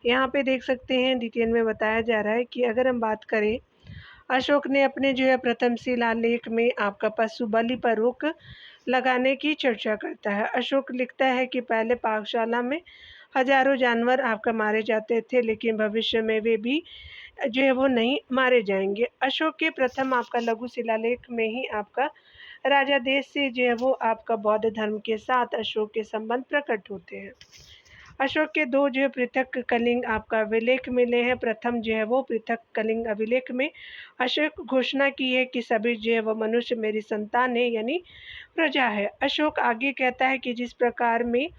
S1: यहाँ पे देख सकते हैं डिटेल में बताया जा रहा है कि अगर हम बात करें, अशोक ने अपने जो है प्रथम शिलालेख में आपका पशु बलि पर रोक लगाने की चर्चा करता है। अशोक लिखता है कि पहले पाकशाला में हजारों जानवर आपका मारे जाते थे, लेकिन भविष्य में वे भी जो है वो नहीं मारे जाएंगे। अशोक के प्रथम आपका लघु शिलालेख में ही आपका राजा देश से जो है वो आपका बौद्ध धर्म के साथ अशोक के संबंध प्रकट होते हैं। अशोक के दो जो है पृथक कलिंग आपका अभिलेख मिले हैं। प्रथम जो है वो पृथक कलिंग अभिलेख में अशोक घोषणा की है कि सभी जो है वो मनुष्य मेरी संतान है, यानी प्रजा है। अशोक आगे कहता है कि जिस प्रकार में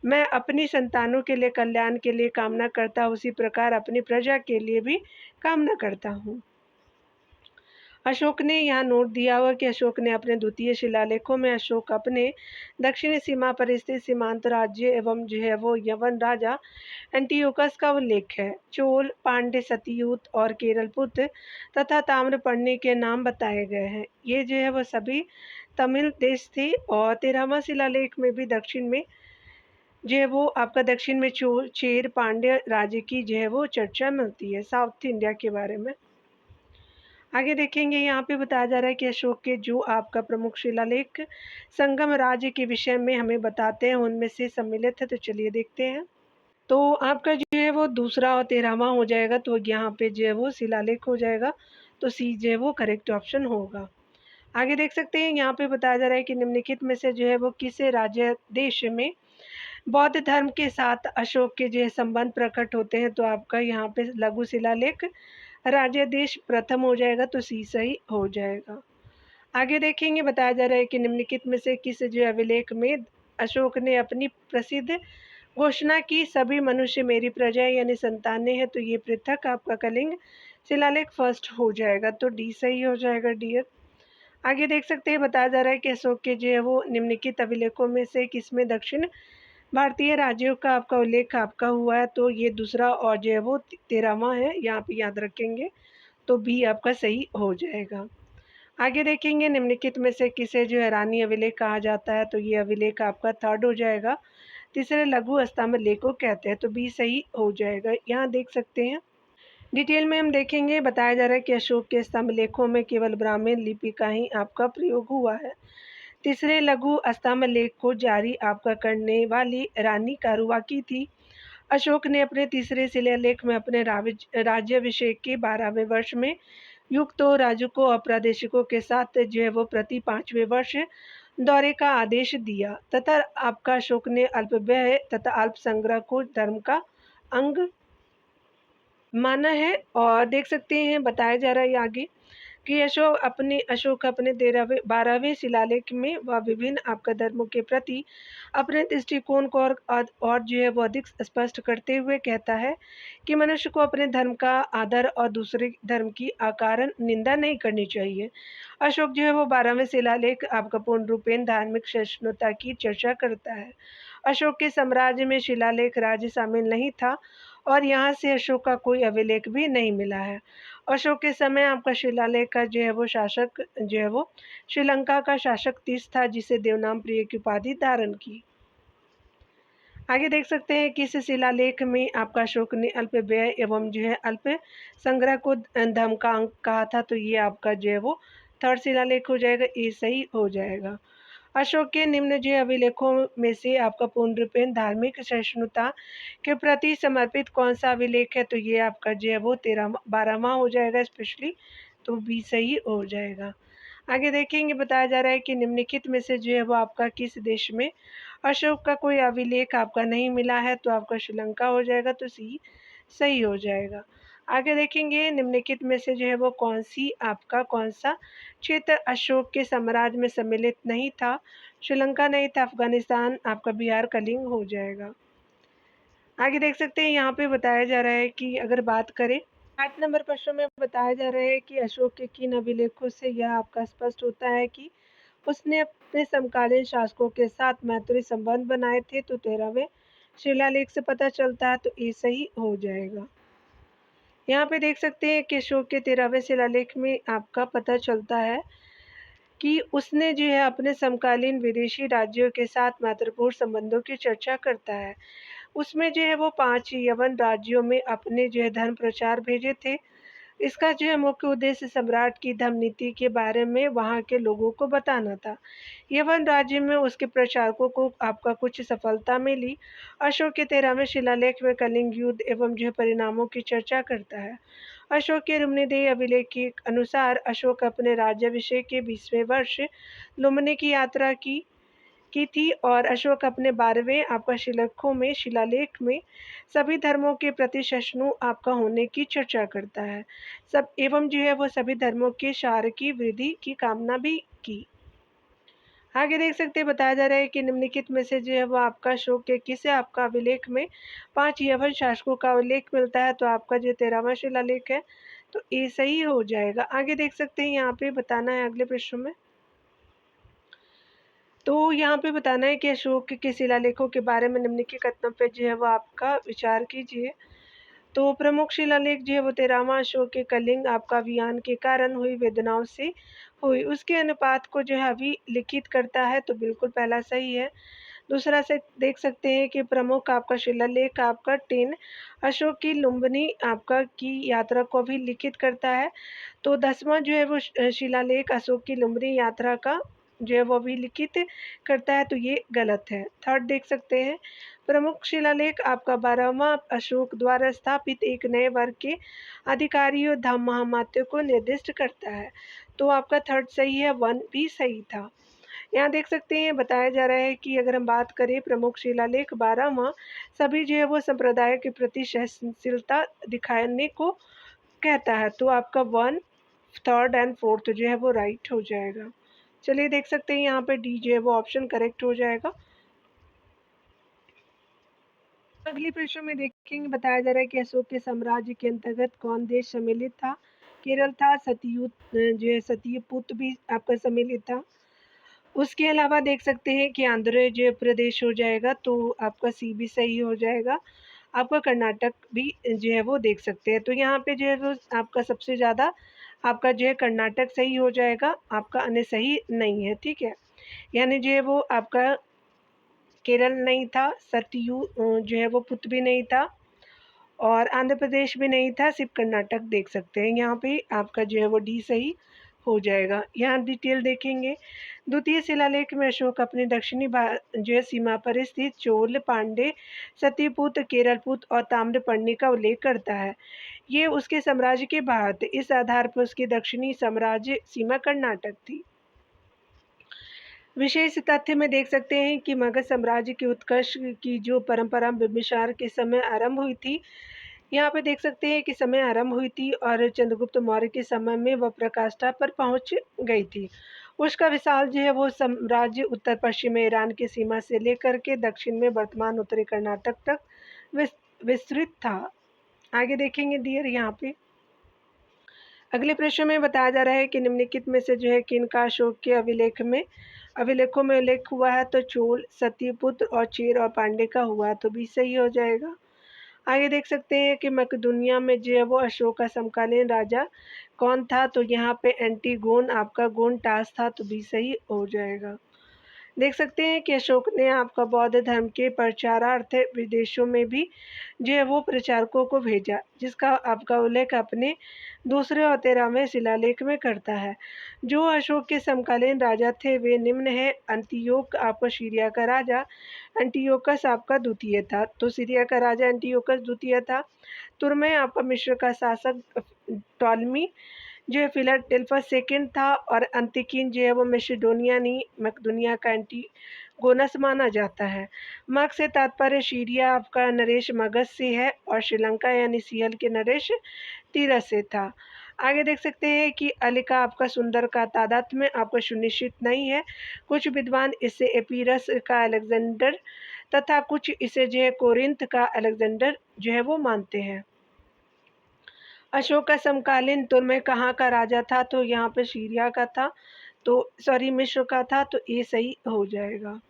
S1: मैं अपनी संतानों के लिए कल्याण के लिए कामना करता हूँ, उसी प्रकार अपनी प्रजा के लिए भी कामना करता हूँ। अशोक ने यहाँ नोट दिया हुआ कि अशोक ने अपने द्वितीय शिलालेखों में अशोक अपने दक्षिणी सीमा पर स्थित सीमांत राज्य एवं जो है वो यवन राजा एंटियोकस का उल्लेख है। चोल, पांड्य, सतयुत और केरलपुत्र तथा ताम्रपर्णी के नाम बताए गए हैं। ये जो है वो सभी तमिल देश थे। और 13वां शिलालेख में भी दक्षिण में जो है वो आपका दक्षिण में चोल, चेर, पांड्य राज्य की जो है वो चर्चा मिलती है, साउथ इंडिया के बारे में। आगे देखेंगे, यहाँ पे बताया जा रहा है कि अशोक के जो आपका प्रमुख शिलालेख संगम राज्य के विषय में हमें बताते हैं, उनमें से सम्मिलित है। तो चलिए देखते हैं। तो आपका जो है वो दूसरा और 13वां हो जाएगा, तो यहाँ पे जो है वो शिलालेख हो जाएगा, तो सी जो है वो करेक्ट ऑप्शन होगा। आगे देख सकते हैं, यहाँ पे बताया जा रहा है कि निम्नलिखित में से जो है वो किस राज्य देश में बौद्ध धर्म के साथ अशोक के जो संबंध प्रकट होते हैं। तो आपका यहाँ पे लघु शिलालेख राज्य देश प्रथम हो जाएगा, तो सी सही हो जाएगा। आगे देखेंगे, बताया जा रहा है कि निम्नलिखित में से किस जो अभिलेख में अशोक ने अपनी प्रसिद्ध घोषणा की सभी मनुष्य मेरी प्रजा यानी संतानें हैं। तो ये पृथक आपका कलिंग शिलालेख फर्स्ट हो जाएगा, तो डी सही हो जाएगा डियर। आगे देख सकते हैं, बताया जा रहा है कि अशोक के जो है वो निम्नलिखित अभिलेखों में से किसमें दक्षिण भारतीय राज्यों का आपका उल्लेख आपका हुआ है। तो ये दूसरा और जो है वो 13वां है, यहाँ पे याद रखेंगे, तो बी आपका सही हो जाएगा। आगे देखेंगे, निम्नलिखित में से किसे जो है रानी अभिलेख कहा जाता है। तो ये अभिलेख आपका थर्ड हो जाएगा। तीसरे लघु स्तंभ लेख को कहते हैं, तो बी सही हो जाएगा। यहाँ देख सकते हैं डिटेल में हम देखेंगे, बताया जा रहा है कि अशोक के स्तंभ लेखों में केवल ब्राह्मी लिपि का ही आपका प्रयोग हुआ है। तीसरे लघु स्तंभ लेख को जारी आपका करने वाली रानी कारुवाकी थी। अशोक ने अपने तीसरे शिलालेख में अपने राज्याभिषेक के 12वें वर्ष में युक्तों राजकों और प्रादेशिकों के साथ जो है वो प्रति 5वें वर्ष दौरे का आदेश दिया, तथा आपका अशोक ने अल्पव्यय तथा अल्प संग्रह को धर्म का अंग माना है। और देख सकते हैं, बताया जा रहा है आगे कि अशोक अपने 12वें शिलालेख में वह विभिन्न आपका धर्मों के प्रति अपने दृष्टिकोण को और जो है वो अधिक स्पष्ट करते हुए कहता है कि मनुष्य को अपने धर्म का आदर और दूसरे धर्म की अकारण निंदा नहीं करनी चाहिए। अशोक जो है वो 12वें शिलालेख आपका पूर्ण रूपेण धार्मिक सहिष्णुता की चर्चा करता है। अशोक के साम्राज्य में शिलालेख राज्य शामिल नहीं था, और यहाँ से अशोक का कोई अभिलेख भी नहीं मिला है। अशोक के समय आपका शिलालेख का जो है वो शासक जो है वो श्रीलंका का शासक तीस था, जिसे देवनाम प्रिय की उपाधि धारण की। आगे देख सकते हैं कि इस शिलालेख में आपका अशोक ने अल्प व्यय एवं जो है अल्प संग्रह को धर्म का अंक कहा था, तो ये आपका जो है वो थर्ड शिलालेख हो जाएगा, ये सही हो जाएगा। अशोक के निम्न जो अभिलेखों में से आपका पूर्ण रूपेण धार्मिक सहिष्णुता के प्रति समर्पित कौन सा अभिलेख है, तो ये आपका जो है वो 12वां हो जाएगा स्पेशली, तो बी सही हो जाएगा। आगे देखेंगे, बताया जा रहा है कि निम्नलिखित में से जो है वो आपका किस देश में अशोक का कोई अभिलेख आपका नहीं मिला है, तो आपका श्रीलंका हो जाएगा, तो सी सही हो जाएगा। आगे देखेंगे, निम्नलिखित में से जो है वो कौन सा क्षेत्र अशोक के साम्राज्य में सम्मिलित नहीं था, श्रीलंका नहीं था, अफगानिस्तान आपका बिहार कलिंग हो जाएगा। आगे देख सकते हैं, यहाँ पे बताया जा रहा है कि अगर बात करें 8 नंबर प्रश्न में बताया जा रहा है कि अशोक के किन अभिलेखों से यह आपका स्पष्ट होता है कि उसने अपने समकालीन शासकों के साथ मैत्री संबंध बनाए थे, तो 13वें शिलालेख से पता चलता है, तो ये सही हो जाएगा। यहाँ पे देख सकते हैं कि अशोक के 13वें शिलालेख में आपका पता चलता है कि उसने जो है अपने समकालीन विदेशी राज्यों के साथ मैत्रीपूर्ण संबंधों की चर्चा करता है। उसमें जो है वो 5 यवन राज्यों में अपने जो है धर्म प्रचार भेजे थे। इसका जो है मुख्य उद्देश्य सम्राट की धर्म नीति के बारे में वहाँ के लोगों को बताना था। यवन राज्य में उसके प्रचारकों को आपका कुछ सफलता मिली। अशोक के 13वें शिलालेख में कलिंग युद्ध एवं जो परिणामों की चर्चा करता है। अशोक के रुम्नीदेही अभिलेख के अनुसार अशोक अपने राज्याभिषेक के 20वें वर्ष लुम्बिनी की यात्रा की थी और अशोक अपने 12वें आपका शिलालेख में सभी धर्मों के प्रति सहिष्णु आपका होने की चर्चा करता है। सब एवं जो है वो सभी धर्मों के सार की वृद्धि की कामना भी की। आगे देख सकते हैं, बताया जा रहा है कि निम्नलिखित में से जो है वो आपका अशोक के किसे आपका अभिलेख में 5 यवन शासकों का उल्लेख मिलता है, तो आपका जो 13वां शिलालेख है, तो ये सही हो जाएगा। आगे देख सकते हैं, यहाँ पे बताना है अगले प्रश्न में, तो यहाँ पे बताना है कि अशोक के शिलालेखों के बारे में निम्नलिखित कथनों पे जो है वो आपका विचार कीजिए। तो प्रमुख शिलालेख जो है वो 13वां अशोक के कलिंग आपका अभियान के कारण हुई वेदनाओं से हुई उसके अनुपात को जो है अभी लिखित करता है, तो बिल्कुल पहला सही है। दूसरा से देख सकते हैं कि प्रमुख आपका शिलालेख आपका 10 अशोक की लुम्बिनी आपका की यात्रा को भी लिखित करता है, तो 10वां जो है वो शिलालेख अशोक की लुम्बिनी यात्रा का जो है वो भी लिखित करता है, तो ये गलत है। थर्ड देख सकते हैं, प्रमुख शिलालेख आपका 12वां अशोक द्वारा स्थापित एक नए वर्ग के अधिकारियों धम्म महामात्य को निर्दिष्ट करता है, तो आपका थर्ड सही है, 1 भी सही था। यहाँ देख सकते हैं, बताया जा रहा है कि अगर हम बात करें प्रमुख शिलालेख 12वां सभी जो है वो संप्रदाय के प्रति सहनशीलता दिखाने को कहता है, तो आपका 1 थर्ड एंड फोर्थ जो है वो राइट हो जाएगा। चलिए देख सकते हैं, यहाँ पे डी जो है वो ऑप्शन करेक्ट हो जाएगा। अगली प्रश्न में देखेंगे, बताया जा रहा है कि अशोक के साम्राज्य के अंतर्गत कौन देश सम्मिलित था। केरल था, जो है सतयुपुत भी आपका सम्मिलित था। उसके अलावा देख सकते हैं कि आंध्र जो प्रदेश हो जाएगा, तो आपका सी भी सही हो जाएगा। आपका कर्नाटक भी जो है वो देख सकते हैं, तो यहाँ पे जो है वो आपका सबसे ज़्यादा आपका जो है कर्नाटक सही हो जाएगा, आपका अन्य सही नहीं है, ठीक है। यानी जो है वो आपका केरल नहीं था, जो है वो पुत भी नहीं था और आंध्र प्रदेश भी नहीं था, सिर्फ कर्नाटक देख सकते हैं। यहाँ पे आपका जो है वो डी सही हो जाएगा। यहाँ डिटेल देखेंगे, द्वितीय शिलालेख में अशोक अपनी दक्षिणी जो है सीमा पर स्थित चोल, पांडे, सतीपुत, केरलपुत और ताम्रपर्णी का उल्लेख करता है। ये उसके साम्राज्य के बाहर थे, इस आधार पर उसकी दक्षिणी साम्राज्य सीमा कर्नाटक थी। विशेष तथ्य में देख सकते हैं कि मगध साम्राज्य के उत्कर्ष की जो परंपरा बिंबिसार के समय आरंभ हुई थी, यहाँ पे देख सकते हैं कि समय आरंभ हुई थी और चंद्रगुप्त मौर्य के समय में वह प्रकाष्ठा पर पहुंच गई थी। उसका विशाल जो है वो साम्राज्य उत्तर पश्चिम में ईरान की सीमा से लेकर के दक्षिण में वर्तमान उत्तरी कर्नाटक तक विस्तृत था। आगे देखेंगे डियर, यहाँ पे अगले प्रश्न में बताया जा रहा है कि निम्नलिखित में से जो है किन का अशोक के अभिलेखों में उल्लेख हुआ है, तो चोल, सत्यपुत्र और चेर और पांडे का हुआ, तो भी सही हो जाएगा। आगे देख सकते हैं कि मकदूनिया में जो है वो अशोक का समकालीन राजा कौन था, तो यहाँ पे एंटीगोन आपका गोनटास था, तो बी सही हो जाएगा। देख सकते हैं कि अशोक ने आपका बौद्ध धर्म के प्रचारार्थ विदेशों में भी जो है वो प्रचारकों को भेजा, जिसका आपका उल्लेख अपने दूसरे और 13वें शिलालेख में करता है। जो अशोक के समकालीन राजा थे वे निम्न है। अंतियोक आपका सीरिया का राजा एंटियोकस आपका द्वितीय था, तो सीरिया का राजा एंटियोकस द्वितीय था। तुर्मे आपका मिस्र का शासक टॉलमी जो है फिलाडेल्फस सेकंड था, और अंतिकीन जो है वो मैसेडोनियानी मकदूनिया का एंटीगोनस माना जाता है। मग से तात्पर्य सीरिया आपका नरेश मगध से है, और श्रीलंका यानी सियल के नरेश तीरथ से था। आगे देख सकते हैं कि अलिका आपका सुंदर का तादाद में आपका सुनिश्चित नहीं है। कुछ विद्वान इसे एपीरस का अलेक्जेंडर तथा कुछ इसे जो है कोरिंथ का अलेक्जेंडर जो है वो मानते हैं। अशोक का समकालीन तुर्मे कहाँ का राजा था, तो यहाँ पे सीरिया का था, तो सॉरी मिस्र का था, तो ये सही हो जाएगा।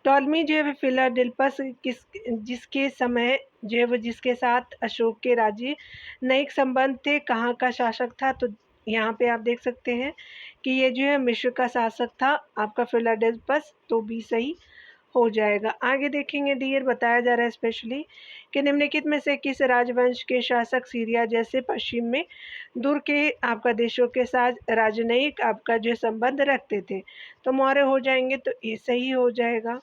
S1: टॉलमी जो है फिलाडेल्फस जिसके समय जो है वो जिसके साथ अशोक के राजनयिक संबंध थे, कहाँ का शासक था, तो यहाँ पे आप देख सकते हैं कि ये जो है मिस्र का शासक था आपका फिलाडेल्फस, तो भी सही हो जाएगा। आगे देखेंगे डियर, बताया जा रहा है स्पेशली कि निम्नलिखित में से किस राजवंश के शासक सीरिया जैसे पश्चिम में दूर के आपका देशों के साथ राजनयिक आपका जो संबंध रखते थे, तो मौर्य हो जाएंगे, तो ये सही हो जाएगा।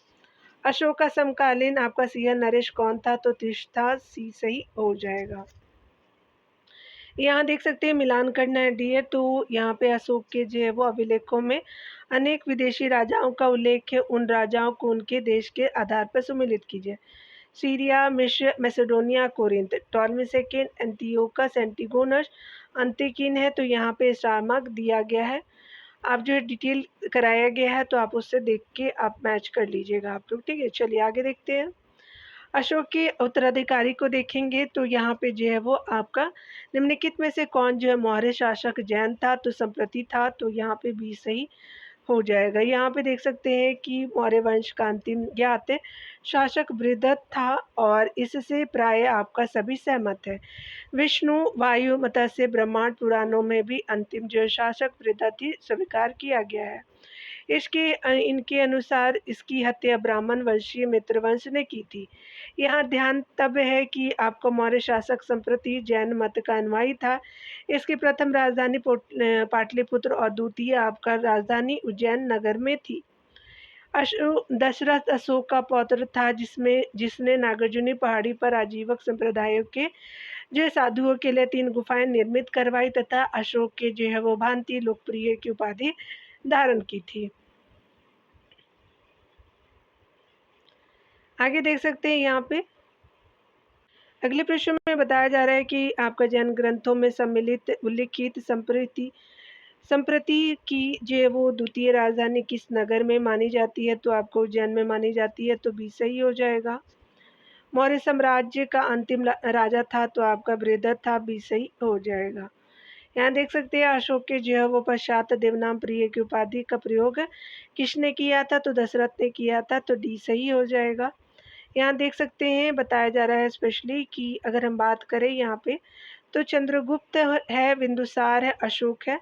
S1: अशोक का समकालीन आपका सिंह नरेश कौन था, तो तिष्ठा सी सही हो जाएगा। यहाँ देख सकते हैं मिलान करना है डियर, तो यहाँ पे अशोक के जो है वो अभिलेखों में अनेक विदेशी राजाओं का उल्लेख है। उन राजाओं को उनके देश के आधार पर सम्मिलित कीजिए। सीरिया, मिस्र, Macedonia, Corinth, Ptolemy second, Antiochus, Antigonus, अंतिकीन है, तो यहाँ पे स्टारमार्क दिया गया है। आप जो है डिटेल कराया गया है, तो आप उससे देख के आप मैच कर लीजिएगा आप लोग, ठीक है। चलिए आगे देखते हैं। अशोक के उत्तराधिकारी को देखेंगे, तो यहाँ पे जो है वो आपका निम्नलिखित में से कौन जो है मौर्य शासक जैन था, तो संप्रति था, तो यहाँ पे भी सही हो जाएगा। यहाँ पे देख सकते हैं कि मौर्य वंश का अंतिम ज्ञात शासक बृहदत्त था, और इससे प्राय आपका सभी सहमत है। विष्णु, वायु, मत्स्य, ब्रह्मांड पुराणों में भी अंतिम जो शासक बृहदत्त ही स्वीकार किया गया है। इनके अनुसार इसकी हत्या ब्राह्मण वंशीय मित्रवंश ने की थी। यहाँ ध्यान तब है कि आपका मौर्य शासक संप्रति जैन मत का अनुयायी था। इसकी प्रथम राजधानी पाटलिपुत्र और द्वितीय आपका राजधानी उज्जैन नगर में थी। दशरथ अशोक का पौत्र था, जिसने नागार्जुनी पहाड़ी पर आजीवक संप्रदायों के जो साधुओं के लिए 3 गुफाएं निर्मित करवाई, तथा अशोक के जो है वो भांति लोकप्रिय की उपाधि धारण की थी। आगे देख सकते हैं यहाँ पे अगले प्रश्न में बताया जा रहा है कि आपका जैन ग्रंथों में सम्मिलित उल्लिखित संप्रति की जो है वो द्वितीय राजधानी किस नगर में मानी जाती है, तो आपको उज्जैन में मानी जाती है, तो भी सही हो जाएगा। मौर्य साम्राज्य का अंतिम राजा था, तो आपका बृहदत्त था, भी सही हो जाएगा। यहाँ देख सकते हैं अशोक के जो है वो पश्चात देवनाम प्रिय की उपाधि का प्रयोग किसने किया था, तो दशरथ ने किया था, तो डी सही हो जाएगा। यहाँ देख सकते हैं बताया जा रहा है स्पेशली कि अगर हम बात करें यहाँ पे, तो चंद्रगुप्त है, बिंदुसार है, अशोक है,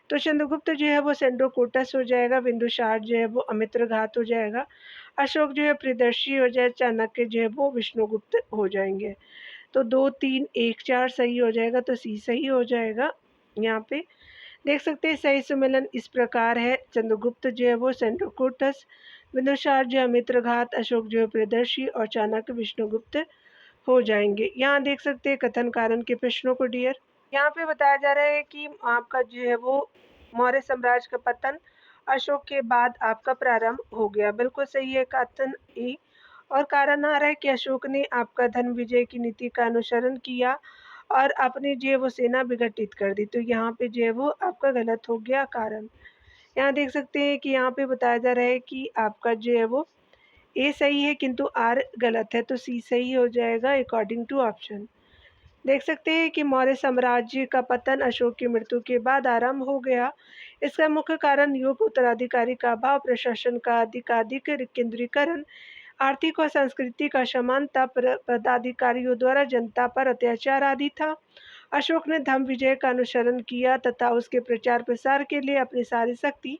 S1: तो चंद्रगुप्त जो है वो सेंड्रोकोटस हो जाएगा, बिंदुसार जो है वो अमित्रघात हो जाएगा, अशोक जो है प्रियदर्शी हो जाए, चाणक्य जो है वो विष्णुगुप्त हो जाएंगे। तो 2, 3, 1, 4 सही हो जाएगा, तो सी सही हो जाएगा। यहाँ पे देख सकते हैं सही सम्मेलन इस प्रकार है। चंद्रगुप्त जो है वो सेंड्रोकोटस, बिंदुसार जो है मित्रघात, अशोक जो है प्रियदर्शी, और चाणक्य विष्णुगुप्त हो जाएंगे। यहाँ देख सकते हैं कथन कारण के प्रश्नों को डियर। यहाँ पे बताया जा रहा है कि आपका जो है वो मौर्य साम्राज्य का पतन अशोक के बाद आपका प्रारंभ हो गया। बिल्कुल सही है कथन ए। और कारण आ रहा है कि अशोक ने आपका धन विजय की नीति का अनुसरण किया और अपनी जो है वो सेना विघटित कर दी, तो यहाँ पे जो है वो आपका गलत हो गया कारण। यहाँ देख सकते हैं कि यहाँ पे बताया जा रहा है कि आपका जो है वो ए सही है किंतु आर गलत है, तो सी सही हो जाएगा अकॉर्डिंग टू ऑप्शन। देख सकते हैं कि मौर्य साम्राज्य का पतन अशोक की मृत्यु के बाद आरंभ हो गया। इसका मुख्य कारण युग उत्तराधिकारी का अभाव, प्रशासन का अधिकाधिक केंद्रीकरण, आर्थिक और सांस्कृतिक असमानता, पदाधिकारियों द्वारा जनता पर अत्याचार आदि था। अशोक ने धर्म विजय का अनुसरण किया तथा उसके प्रचार प्रसार के लिए अपनी सारी शक्ति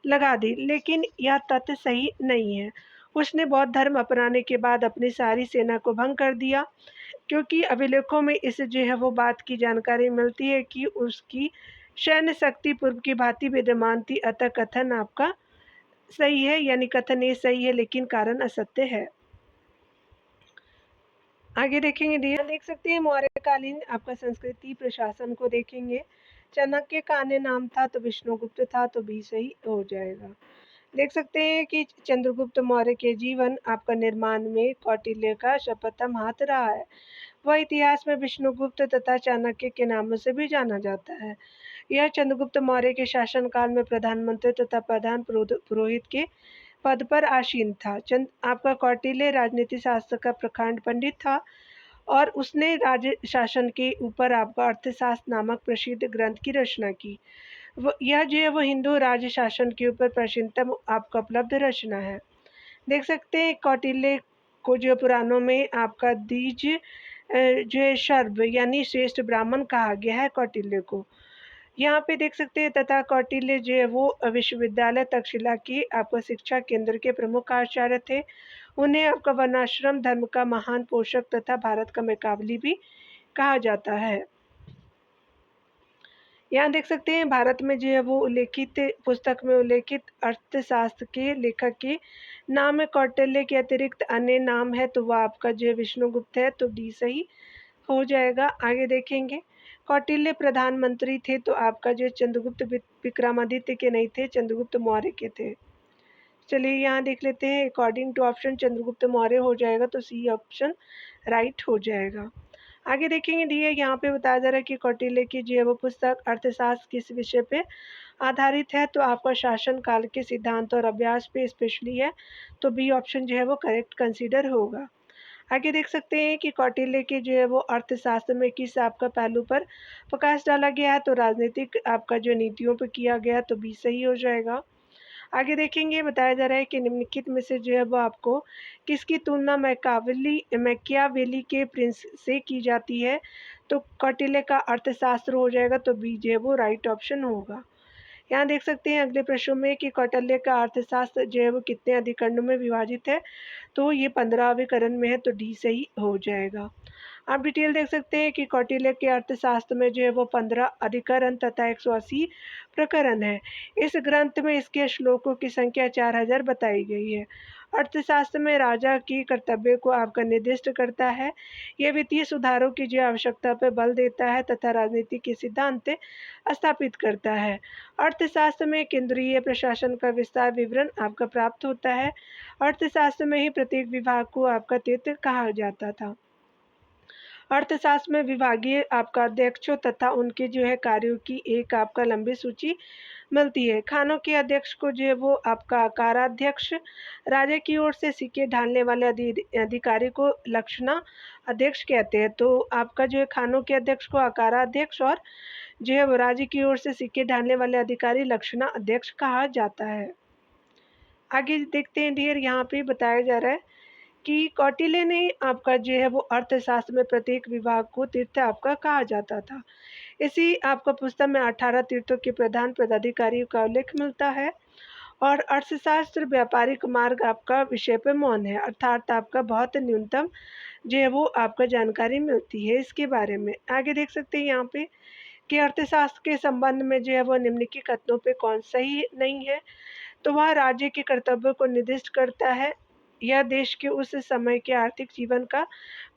S1: लगा दी, लेकिन यह तथ्य सही नहीं है। उसने बौद्ध धर्म अपनाने के बाद अपनी सारी सेना को भंग कर दिया, क्योंकि अभिलेखों में इस जो है वो बात की जानकारी मिलती है कि उसकी सैन्य शक्ति पूर्व की भांति विद्यमान थी। अतः कथन आपका सही है, यानी कथन ये सही है लेकिन कारण असत्य है। आगे देखेंगे, देख सकते हैं मौर्यकालीन आपका संस्कृति प्रशासन को देखेंगे। चाणक्य का अन्य नाम था तो विष्णुगुप्त था, तो भी सही हो जाएगा। देख सकते हैं कि चंद्रगुप्त मौर्य के जीवन आपका निर्माण में कौटिल्य का सर्वप्रथम हाथ रहा है। वह इतिहास में विष्णुगुप्त तथा चाणक्य के नामों से भी जाना जाता है। यह चंद्रगुप्त मौर्य के शासनकाल में प्रधानमंत्री तथा प्रधान पुरोहित के पद पर आसीन था। आपका कौटिल्य राजनीति शास्त्र का प्रखंड पंडित था और उसने राज्य शासन के ऊपर आपका अर्थशास्त्र नामक प्रसिद्ध ग्रंथ की रचना की। यह जो है वो हिंदू राज्य शासन के ऊपर प्रसिद्धतम आपका उपलब्ध रचना है। देख सकते हैं कौटिल्य को जो पुराणों में आपका द्विज जो है सर्व यानी श्रेष्ठ ब्राह्मण कहा गया है कौटिल्य को। यहाँ पे देख सकते हैं तथा कौटिल्य जो है वो विश्वविद्यालय तक्षशिला की आपका शिक्षा केंद्र के प्रमुख आचार्य थे। उन्हें आपका वर्णाश्रम धर्म का महान पोषक तथा भारत का मैकावली भी कहा जाता है। यहाँ देख सकते हैं भारत में जो है वो उल्लेखित पुस्तक में उल्लेखित अर्थशास्त्र के लेखक के नाम में कौटिल्य के अतिरिक्त अन्य नाम है, तो वह आपका जो है विष्णुगुप्त है, तो डी सही हो जाएगा। आगे देखेंगे, कौटिल्य प्रधानमंत्री थे तो आपका जो चंद्रगुप्त विक्रमादित्य के नहीं थे, चंद्रगुप्त मौर्य के थे। चलिए यहाँ देख लेते हैं, according to option Chandragupta Maurya हो जाएगा, तो सी ऑप्शन राइट हो जाएगा। आगे देखेंगे, दिए यहाँ पे बताया जा रहा है कि कौटिल्य की जो है वो पुस्तक अर्थशास्त्र किस विषय पे आधारित है, तो आपका शासन काल के सिद्धांत और अभ्यास पे स्पेशली है, तो बी ऑप्शन जो है वो करेक्ट कंसीडर होगा। आगे देख सकते हैं कि कौटिल्य के जो है वो अर्थशास्त्र में किस आपका पहलू पर प्रकाश डाला गया है, तो राजनीतिक आपका जो नीतियों पर किया गया, तो बी सही हो जाएगा। आगे देखेंगे, बताया जा रहा है कि निम्नलिखित में से जो है वो आपको किसकी तुलना मैकियावेली के प्रिंस से की जाती है, तो कौटिल्य का अर्थशास्त्र हो जाएगा, तो बी जो है वो राइट ऑप्शन होगा। यहाँ देख सकते हैं अगले प्रश्न में कि कौटिल्य का अर्थशास्त्र जो है वो कितने अधिकरणों में विभाजित है, तो ये 15 अधिकरण में है, तो डी सही हो जाएगा। आप डिटेल देख सकते हैं कि कौटिल्य के अर्थशास्त्र में जो है वो 15 अधिकरण तथा 180 प्रकरण है। इस ग्रंथ में इसके श्लोकों की संख्या 4000 बताई गई है। अर्थशास्त्र में राजा की कर्तव्य को आपका निर्दिष्ट करता है। यह वित्तीय सुधारों की जो आवश्यकता पर बल देता है तथा राजनीति के सिद्धांत स्थापित करता है। अर्थशास्त्र में केंद्रीय प्रशासन का विस्तार विवरण आपका प्राप्त होता है। अर्थशास्त्र में ही प्रत्येक विभाग को आपका तीर्थ कहा जाता था। अर्थशास्त्र में विभागीय आपका अध्यक्षों तथा उनके जो है कार्यों की एक आपका लंबी सूची मिलती है। खानों के अध्यक्ष को जो है वो आपका आकाराध्यक्ष, राजा की ओर से सिक्के ढालने वाले अधिकारी को लक्षणा अध्यक्ष कहते हैं। तो आपका जो है खानों के अध्यक्ष को आकाराध्यक्ष और जो है वो राज्य की ओर से सिक्के ढालने वाले अधिकारी लक्षणा अध्यक्ष कहा जाता है। आगे देखते हैं डियर, यहाँ पे बताया जा रहा है कि कौटिल्य ने आपका जो है वो अर्थशास्त्र में प्रत्येक विभाग को तीर्थ आपका कहा जाता था। इसी आपका पुस्तक में 18 तीर्थों के प्रधान पदाधिकारियों का उल्लेख मिलता है। और अर्थशास्त्र व्यापारिक मार्ग आपका विषय पर मौन है, अर्थात आपका बहुत न्यूनतम जो है वो आपका जानकारी मिलती है इसके बारे में। आगे देख सकते हैं यहाँ पे कि अर्थशास्त्र के संबंध में जो है वो निम्नलिखित कथनों पे कौन सही नहीं है, तो वह राज्य के कर्तव्यों को निर्दिष्ट करता है। यह देश के उस समय के आर्थिक जीवन का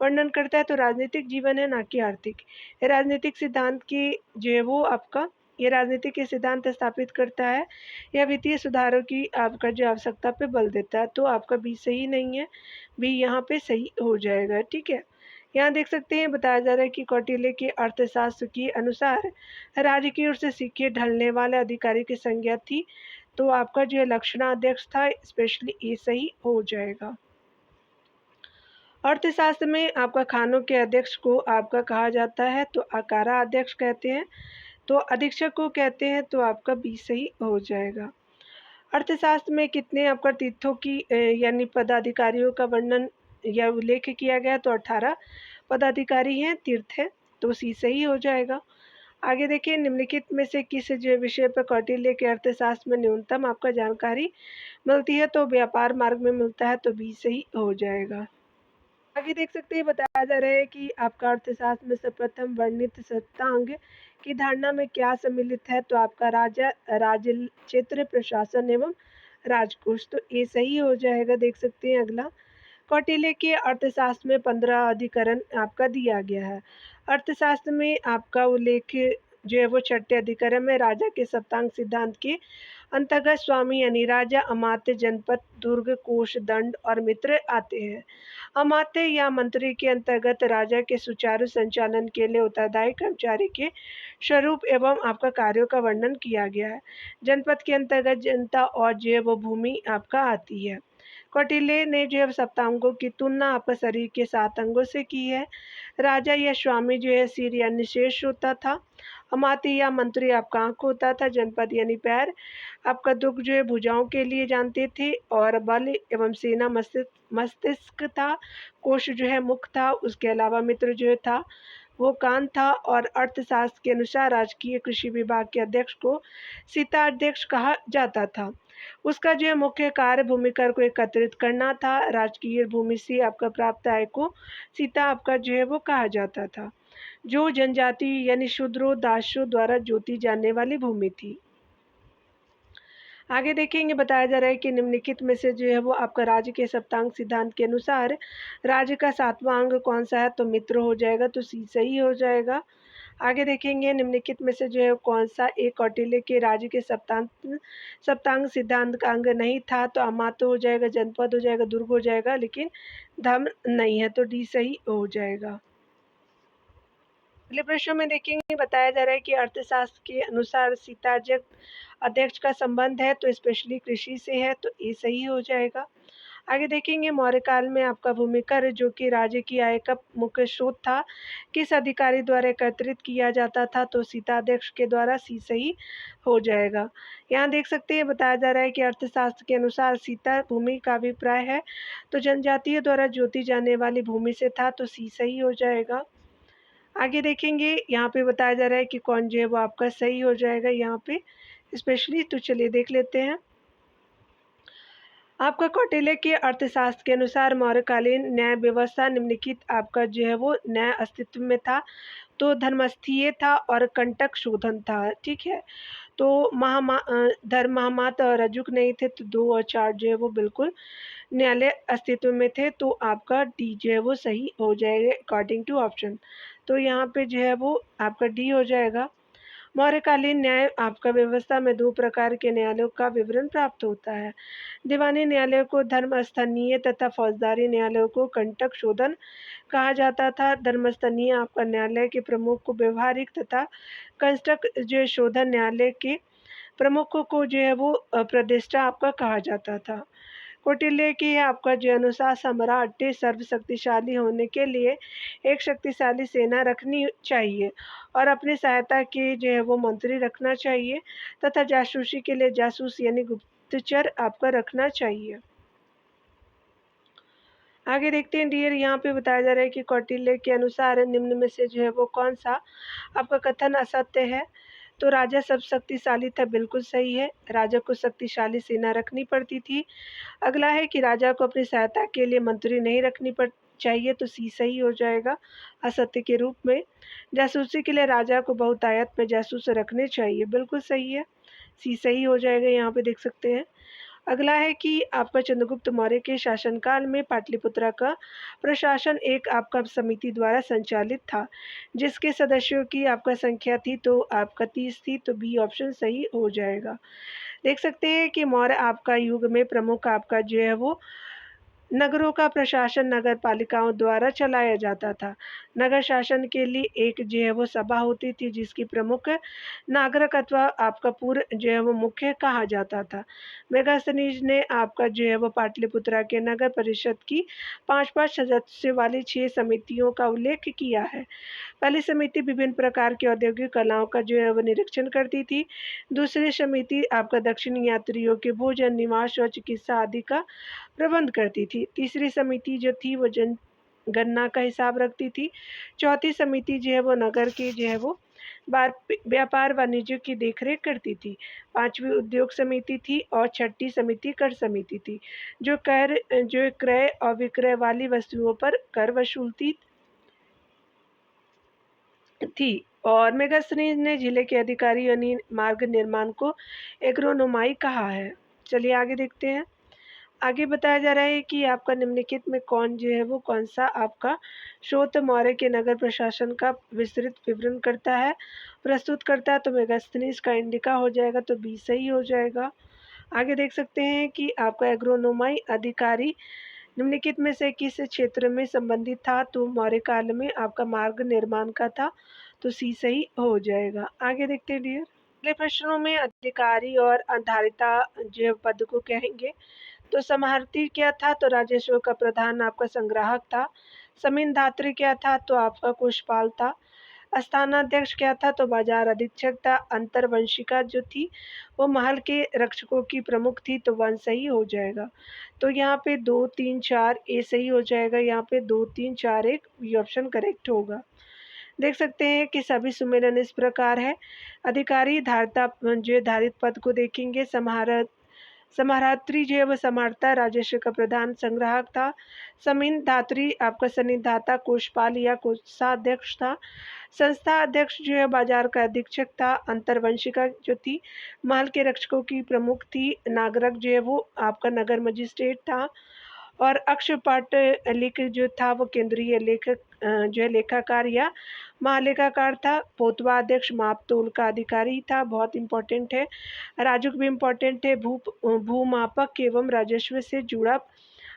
S1: वर्णन करता है, तो राजनीतिक जीवन है ना कि आर्थिक। राजनीतिक सिद्धांत की जो है वो आपका ये राजनीतिक के सिद्धांत स्थापित करता है। यह वित्तीय सुधारों की आपका जो आवश्यकता पे बल देता है, तो आपका बी सही नहीं है, बी यहाँ पे सही हो जाएगा। ठीक है, यहाँ देख सकते हैं बताया जा रहा है कि कौटिल्य के अर्थशास्त्र के अनुसार राज्य की ओर से सिक्के ढलने वाले अधिकारी की संज्ञा थी, तो आपका जो है लक्षणाध्यक्ष था, स्पेशली ये सही हो जाएगा। अर्थशास्त्र में आपका खानों के अध्यक्ष को आपका कहा जाता है, तो आकारा अध्यक्ष कहते हैं, तो अधीक्षक को कहते हैं, तो आपका बी सही हो जाएगा। अर्थशास्त्र में कितने आपका तीर्थों की यानी पदाधिकारियों का वर्णन या उल्लेख किया गया, तो 18 पदाधिकारी हैं, तीर्थ है, तो सी सही हो जाएगा। आगे देखिए, निम्नलिखित में से किस जो विषय पर कौटिल्य के अर्थशास्त्र में न्यूनतम आपका जानकारी मिलती है, तो व्यापार मार्ग में मिलता है, तो बी सही हो जाएगा। आगे देख सकते हैं, बताया जा रहा है कि आपका अर्थशास्त्र में सर्वप्रथम वर्णित सप्तांग की धारणा में क्या सम्मिलित है, तो आपका राजा, राज्य क्षेत्र, प्रशासन एवं राजकोष, तो ये सही हो जाएगा। देख सकते हैं अगला, कौटिल्य के अर्थशास्त्र में 15 अधिकरण आपका दिया गया है। अर्थशास्त्र में आपका उल्लेख जो है वो छठे अधिकरण में राजा के सप्तांग सिद्धांत के अंतर्गत स्वामी यानी राजा, अमात्य, जनपद, दुर्ग, कोष, दंड और मित्र आते हैं। अमात्य या मंत्री के अंतर्गत राजा के सुचारू संचालन के लिए उत्तरदायी कर्मचारी के स्वरूप एवं आपका कार्यों का वर्णन किया गया है। जनपद के अंतर्गत जनता और जो है वो भूमि आपका आती है। कौटिल्य ने जो है सप्तांगों की तुलना आपका शरीर के 7 अंगों से की है। राजा या स्वामी जो है सिर यानी शेष होता था, अमात्य या मंत्री आपका आंख होता था, जनपद यानी पैर, आपका दुख जो है भुजाओं के लिए जानते थे, और बल एवं सेना मस्तिष्क था, कोश जो है मुख था, उसके अलावा मित्र जो था वो कान था, और अर्थशास्त्र के अनुसार राजकीय कृषि विभाग के अध्यक्ष को सीता अध्यक्ष कहा जाता था। उसका जो है मुख्य कार्य भूमि कर को एकत्रित करना था। राजकीय भूमि से आपका प्राप्त आय को सीता आपका जो है वो कहा जाता था, जो जनजाति यानी शूद्रों, दासों द्वारा जोती जाने वाली भूमि थी। आगे देखेंगे, बताया जा रहा है कि निम्नलिखित में से जो है वो आपका राज्य के सप्तांग सिद्धांत के अनुसार राज्य का 7वां अंग कौन सा है, तो मित्र हो जाएगा, तो सी सही हो जाएगा। आगे देखेंगे, निम्नलिखित में से जो है कौन सा एक कौटिल्य के राज्य के सप्तांग सिद्धांत का अंग नहीं था, तो अमात्य हो जाएगा, जनपद हो जाएगा, दुर्ग हो जाएगा, लेकिन धर्म नहीं है, तो डी सही हो जाएगा। अगले प्रश्न में देखेंगे, बताया जा रहा है कि अर्थशास्त्र के अनुसार सीता अध्यक्ष का संबंध है, तो स्पेशली कृषि से है, तो ये सही हो जाएगा। आगे देखेंगे, मौर्य काल में आपका भूमि कर जो कि राज्य की आय का मुख्य स्रोत था, किस अधिकारी द्वारा एकत्रित किया जाता था, तो सीता अध्यक्ष के द्वारा, सी सही हो जाएगा। यहाँ देख सकते हैं, बताया जा रहा है कि अर्थशास्त्र के अनुसार सीता भूमि का अभिप्राय है, तो जनजातीय द्वारा जोती जाने वाली भूमि से था, तो सी सही हो जाएगा। आगे देखेंगे, यहाँ पे बताया जा रहा है कि कौन जो है वो आपका सही हो जाएगा यहाँ पे स्पेशली, तो चलिए देख लेते हैं। आपका कौटिल्य के अर्थशास्त्र के अनुसार मौर्यकालीन न्याय व्यवस्था निम्नलिखित आपका जो है वो न्याय अस्तित्व में था, तो धर्मस्थीय था और कंटक शोधन था, ठीक है। तो धर्म, महामात और रजुक नहीं थे, तो 2 और 4 जो है वो बिल्कुल न्यायालय अस्तित्व में थे, तो आपका डी जो है वो सही हो जाएगा अकॉर्डिंग टू ऑप्शन। तो यहाँ पे जो है वो आपका डी हो जाएगा। मौर्यकालीन न्याय आपका व्यवस्था में 2 प्रकार के न्यायालयों का विवरण प्राप्त होता है। दीवानी न्यायालय को धर्मस्थनीय तथा फौजदारी न्यायालयों को कंटक शोधन कहा जाता था। धर्मस्थनीय आपका न्यायालय के प्रमुख को व्यवहारिक तथा कंटक जो शोधन न्यायालय के प्रमुखों को जो है वो प्रतिष्ठा आपका कहा जाता था। कौटिल्य की आपका जो अनुसार सम्राट सर्वशक्तिशाली होने के लिए एक शक्तिशाली सेना रखनी चाहिए, और अपनी सहायता के जो है वो मंत्री रखना चाहिए, तथा जासूसी के लिए जासूस यानी गुप्तचर आपका रखना चाहिए। आगे देखते हैं डियर, यहाँ पे बताया जा रहा है कि कौटिल्य के अनुसार निम्न में से जो है वो कौन सा आपका कथन असत्य है, तो राजा सब शक्तिशाली था, बिल्कुल सही है। राजा को शक्तिशाली सेना रखनी पड़ती थी। अगला है कि राजा को अपनी सहायता के लिए मंत्री नहीं रखनी पड़ चाहिए, तो सी सही हो जाएगा असत्य के रूप में। जासूसी के लिए राजा को बहुतायत में जासूस रखने चाहिए, बिल्कुल सही है, सी सही हो जाएगा, यहाँ पे देख सकते हैं। अगला है कि आपका चंद्रगुप्त मौर्य के शासनकाल में पाटलिपुत्रा का प्रशासन एक आपका समिति द्वारा संचालित था, जिसके सदस्यों की आपका संख्या थी, तो आपका 30 थी, तो बी ऑप्शन सही हो जाएगा। देख सकते हैं कि मौर्य आपका युग में प्रमुख आपका जो है वो नगरों का प्रशासन नगर पालिकाओं द्वारा चलाया जाता था। नगर शासन के लिए एक जो है वो सभा होती थी जिसकी प्रमुख नागरिक अथवा आपका पूर्व जो है वो मुख्य कहा जाता था। मेगास्थनीज ने आपका जो है वो पाटलिपुत्रा के नगर परिषद की 5-5 सदस्यों वाली 6 समितियों का उल्लेख किया है। पहली समिति विभिन्न प्रकार की औद्योगिक कलाओं का जो है वो निरीक्षण करती थी। दूसरी समिति आपका दक्षिणी यात्रियों के भोजन, निवास और चिकित्सा आदि का प्रबंध करती थी। तीसरी समिति जो थी वो जनगणना का हिसाब रखती थी। चौथी समिति जो है वो नगर की जो है वो व्यापार वाणिज्य की देखरेख करती थी। पांचवी उद्योग समिति थी और छठी समिति कर समिति थी जो क्रय और विक्रय वाली वस्तुओं पर कर वसूलती थी। और मेगास्थनीज ने जिले के अधिकारी यानी मार्ग निर्माण को एग्रोनोमाई कहा है। चलिए आगे देखते हैं। आगे बताया जा रहा है कि आपका निम्नलिखित में कौन जो है वो कौन सा आपका स्रोत मौर्य के नगर प्रशासन का विस्तृत विवरण करता है, प्रस्तुत करता है। तो मेगास्थनीज का इंडिका हो जाएगा, तो बी सही हो जाएगा। आगे देख सकते हैं कि आपका एग्रोनोमाई अधिकारी निम्नलिखित में से किस क्षेत्र में संबंधित था। तो मौर्य काल में आपका मार्ग निर्माण का था, तो सी सही हो जाएगा। आगे देखते हैं डियर। अगले प्रश्नों में अधिकारी और आधारिता जो पद को कहेंगे। तो समाहर्ती क्या था। तो राजस्व का प्रधान आपका संग्राहक था। जमींदात्री क्या था। तो आपका कोषपाल था। स्थानाध्यक्ष क्या था। तो बाजार अधीक्षक था। अंतरवंशिका जो थी वो महल के रक्षकों की प्रमुख थी, तो वन सही हो जाएगा। तो यहाँ पे 2, 3, 4 ए सही हो जाएगा। यहाँ पे 2, 3, 4, 1 बी ऑप्शन करेक्ट होगा। देख सकते हैं कि सभी सुमेलन इस प्रकार है। अधिकारी धारिता जो धारित पद को देखेंगे। समाहर्त्री जो है वो समाहर्ता राजस्व का प्रधान संग्राहक था। समीनदात्री आपका सन्निधाता कोषपाल या कोषाध्यक्ष था। संस्था अध्यक्ष जो है बाजार का अधीक्षक था। अंतरवंशिका जो थी महल के रक्षकों की प्रमुख थी। नागरक जो है वो आपका नगर मजिस्ट्रेट था। और अक्षपाट लेख जो था वो केंद्रीय लेखक जो है लेखाकार या महालेखाकार था। पोतवा अध्यक्ष माप तोल का अधिकारी था, बहुत इंपॉर्टेंट है। राजुक भी इम्पोर्टेंट है। भूमापक एवं राजस्व से जुड़ा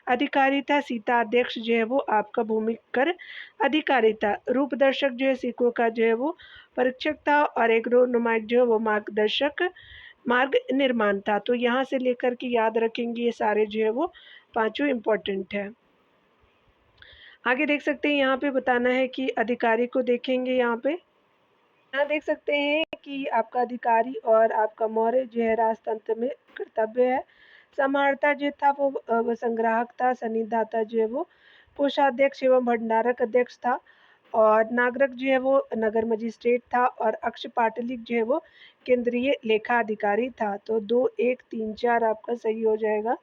S1: अधिकारी था। सीता अध्यक्ष जो है वो आपका भूमि कर अधिकारी था। रूपदर्शक जो है सिक्कों का जो है वो परीक्षक था। और एग्रोनोमाइक जो है वो मार्गदर्शक मार्ग निर्माण था। तो यहाँ से लेकर के याद रखेंगे ये सारे जो है वो पांचों इम्पोर्टेंट है। आगे देख सकते हैं यहाँ पे बताना है कि अधिकारी को देखेंगे। यहाँ पे यहाँ देख सकते हैं कि आपका अधिकारी और आपका मौर्य जो है राजतंत्र में कर्तव्य है। समाहर्ता जो था वो संग्राहक था। सन्निधाता जो है वो कोषाध्यक्ष एवं भंडारक अध्यक्ष था। और नागरक जो है वो नगर मजिस्ट्रेट था। और अक्षपाटलिक जो है वो केंद्रीय लेखा अधिकारी था। तो 2, 1, 3, 4 आपका सही हो जाएगा।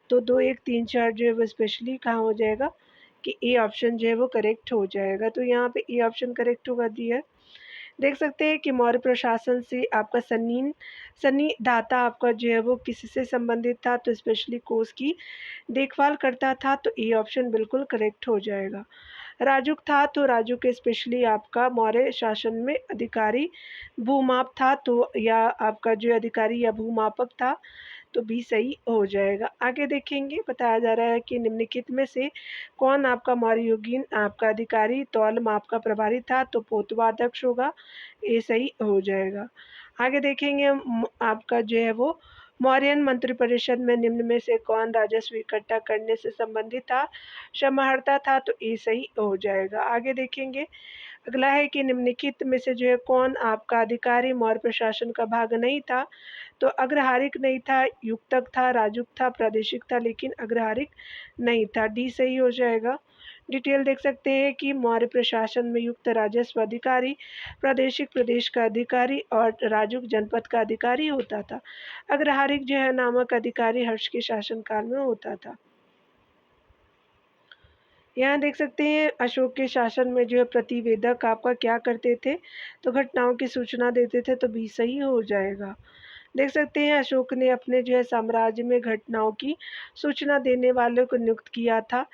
S1: तो 2, 1, 3, 4 जो है वो स्पेशली कहाँ हो जाएगा कि ए ऑप्शन जो है वो करेक्ट हो जाएगा। तो यहाँ पे ए ऑप्शन करेक्ट होगा दिया। देख सकते हैं कि मौर्य प्रशासन से आपका सन्निधाता आपका जो है वो किससे संबंधित था। तो स्पेशली कोष की देखभाल करता था। तो ए ऑप्शन बिल्कुल करेक्ट हो जाएगा। राजुक था। तो राजुक स्पेशली आपका मौर्य शासन में अधिकारी भूमाप था। तो या आपका जो अधिकारी या भूमापक था, तो बी सही हो जाएगा। आगे देखेंगे बताया जा रहा है कि निम्नलिखित में से कौन आपका मौर्य युगीन आपका अधिकारी तौल माप का प्रभारी था। तो पोतवा अध्यक्ष होगा, ये सही हो जाएगा। आगे देखेंगे आपका जो है वो मौर्यन मंत्रिपरिषद में निम्न में से कौन राजस्व इकट्ठा करने से संबंधित था। समाहर्ता था। तो ये सही हो जाएगा। आगे देखेंगे अगला है कि निम्नलिखित में से जो है कौन आपका अधिकारी मौर्य प्रशासन का भाग नहीं था। तो अग्रहारिक नहीं था, युक्तक था, राजुक था, प्रादेशिक था, लेकिन अग्रहारिक नहीं था। डी सही हो जाएगा। डिटेल देख सकते हैं कि मौर्य प्रशासन में युक्त राजस्व अधिकारी प्रादेशिक प्रदेश का अधिकारी और राजुक जनपद का अधिकारी होता था। अग्रहारिक जो है नामक अधिकारी हर्ष के शासनकाल में होता था। यहाँ देख सकते हैं अशोक के शासन में जो है प्रतिवेदक आपका क्या करते थे। तो घटनाओं की सूचना देते थे। तो बी सही हो जाएगा। देख सकते हैं अशोक ने अपने जो है साम्राज्य में घटनाओं की सूचना देने वालों को नियुक्त किया था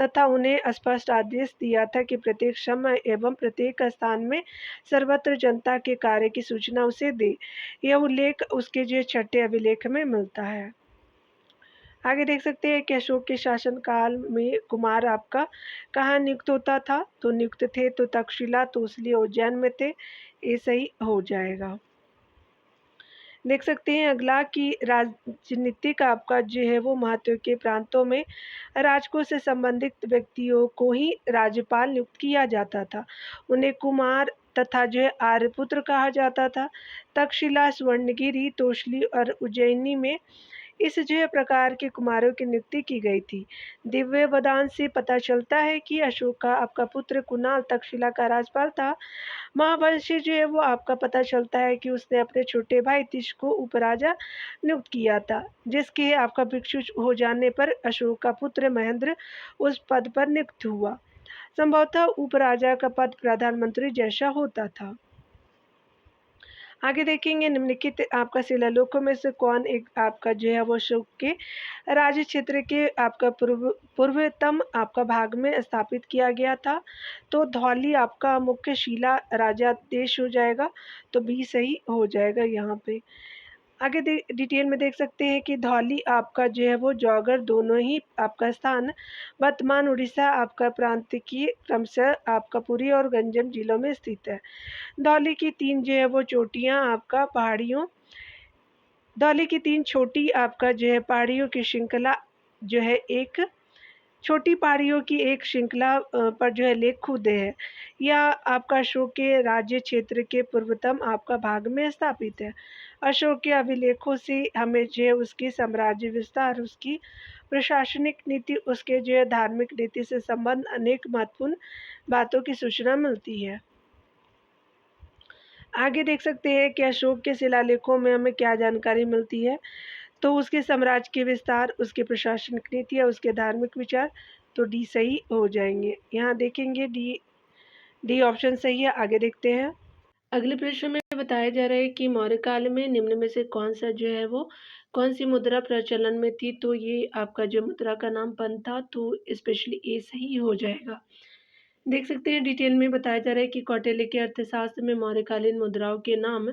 S1: तथा उन्हें स्पष्ट आदेश दिया था कि प्रत्येक समय एवं प्रत्येक स्थान में सर्वत्र जनता के कार्य की सूचना उसे दे। यह उल्लेख उसके जो छठे अभिलेख में मिलता है। आगे देख सकते हैं कि अशोक के शासनकाल में कुमार आपका कहाँ नियुक्त होता था, तो नियुक्त थे तो तक्षशिला, तो इसलिए उज्जैन में थे, ये सही हो जाएगा। देख सकते हैं अगला कि राजनीतिक आपका जो है वो महत्व के प्रांतों में राजकों से संबंधित व्यक्तियों को ही राज्यपाल नियुक्त किया जाता था। उन्हें कुमार तथा जो है आर्यपुत्र कहा जाता था। तक्षशिला, स्वर्णगिरी, तोषली और उज्जैनी में इस जो है प्रकार के कुमारों की नियुक्ति की गई थी। दिव्य वदान से पता चलता है कि अशोक का आपका पुत्र कुणाल तक्षशिला का राज्यपाल था। महावंश से जो है वो आपका पता चलता है कि उसने अपने छोटे भाई तिष को उपराजा नियुक्त किया था, जिसके आपका भिक्षु हो जाने पर अशोक का पुत्र महेंद्र उस पद पर नियुक्त हुआ। संभवतः उपराजा का पद प्रधानमंत्री जैसा होता था। आगे देखेंगे निम्नलिखित आपका शिलालेखों में से कौन एक आपका जो है वो अशोक के राज्य क्षेत्र के आपका पूर्वतम आपका भाग में स्थापित किया गया था, तो धौली आपका मुख्य शिला राजा देश हो जाएगा, तो बी सही हो जाएगा यहाँ पे। आगे डिटेल में देख सकते हैं कि धौली आपका जो है वो जौगढ़ दोनों ही आपका स्थान वर्तमान उड़ीसा आपका प्रांत की क्रमशः आपका पुरी और गंजम जिलों में स्थित है। धौली की तीन जो है वो चोटियाँ आपका पहाड़ियों धौली की तीन छोटी आपका जो है पहाड़ियों की श्रृंखला जो है एक छोटी पहाड़ियों की एक श्रृंखला पर जो है लेख खुदे है। यह आपका अशोक के राज्य क्षेत्र के पूर्वतम आपका भाग में स्थापित है। अशोक के अभिलेखों से हमें जो है उसकी साम्राज्य विस्तार, उसकी प्रशासनिक नीति, उसके जो है धार्मिक नीति से संबंध अनेक महत्वपूर्ण बातों की सूचना मिलती है। आगे देख सकते हैं कि अशोक के शिलालेखों में हमें क्या जानकारी मिलती है, तो उसके साम्राज्य के विस्तार, उसकी प्रशासनिक नीति या उसके धार्मिक विचार, तो डी सही हो जाएंगे। यहाँ देखेंगे डी ऑप्शन सही है। आगे देखते हैं। अगले प्रश्न में बताया जा रहा है कि मौर्य काल में निम्न में से कौन सा जो है वो कौन सी मुद्रा प्रचलन में थी, तो ये आपका जो मुद्रा का नाम पन था, तो स्पेशली ए सही हो जाएगा। देख सकते हैं डिटेल में बताया जा रहा है कि कौटिल्य के अर्थशास्त्र में मौर्यकालीन मुद्राओं के नाम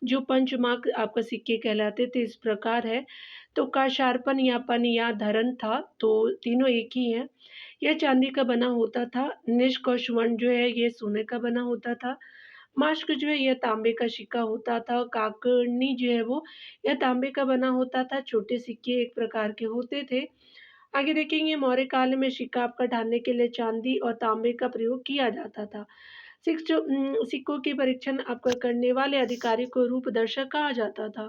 S1: जो पंचमार्क आपका सिक्के कहलाते थे इस प्रकार है, तो काशार्पण या पन या धरन था, तो तीनों एक ही है। यह चांदी का बना होता था। निष्क और स्वर्ण जो है ये सोने का बना होता था। मास्क जो है यह तांबे का सिक्का होता था। काकर्णी जो है वो यह तांबे का बना होता था। छोटे सिक्के एक प्रकार के होते थे। आगे देखेंगे मौर्य काल में सिक्का आपका ढालने के लिए चांदी और तांबे का प्रयोग किया जाता था। सिक्कों की परीक्षण आपका करने वाले अधिकारी को रूपदर्शक कहा जाता था।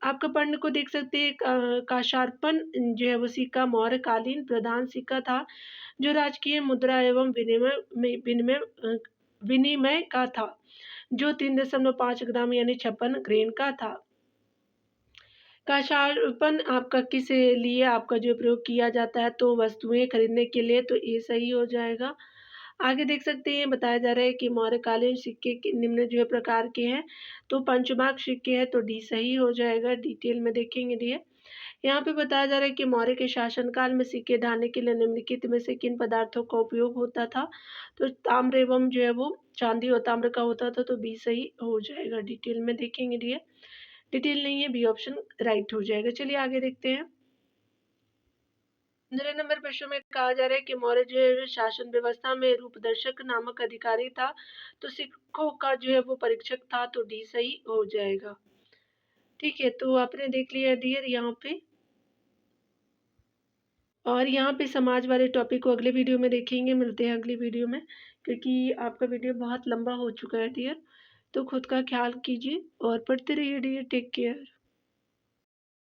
S1: आपका पर्ण को देख सकते हैं। काशार्पण जो है वो सिक्का मौर्य कालीन प्रधान सिक्का था, जो राजकीय मुद्रा एवं विनिमय का था, जो 3.5 ग्राम यानी 56 ग्रेन का था। काशार्पण आपका किस लिए आपका जो प्रयोग किया जाता है, तो वस्तुएं खरीदने के लिए, तो ये सही हो जाएगा। आगे देख सकते हैं बताया जा रहा है कि मौर्यकालीन सिक्के के निम्न जो है प्रकार के हैं, तो पंचमार्क सिक्के हैं, तो डी सही हो जाएगा। डिटेल में देखेंगे डी। यहाँ पे बताया जा रहा है कि मौर्य के शासनकाल में सिक्के ढालने के लिए निम्नलिखित में से किन पदार्थों का उपयोग होता था, तो ताम्र एवं जो है वो चांदी और ताम्र का होता था, तो बी सही हो जाएगा। डिटेल में देखेंगे डी। डिटेल नहीं है, बी ऑप्शन राइट हो जाएगा। चलिए आगे देखते हैं। 15 नंबर प्रश्न में कहा जा रहा है कि मौर्य जो है शासन व्यवस्था में रूपदर्शक नामक अधिकारी था, तो सिक्कों का जो है वो परीक्षक था, तो डी सही हो जाएगा। ठीक है, तो आपने देख लिया डियर यहाँ पे, और यहाँ पे समाज वाले टॉपिक को अगले वीडियो में देखेंगे। मिलते हैं अगली वीडियो में, क्योंकि आपका वीडियो बहुत लंबा हो चुका है डियर। तो खुद का ख्याल कीजिए और पढ़ते रहिए डियर। Take care.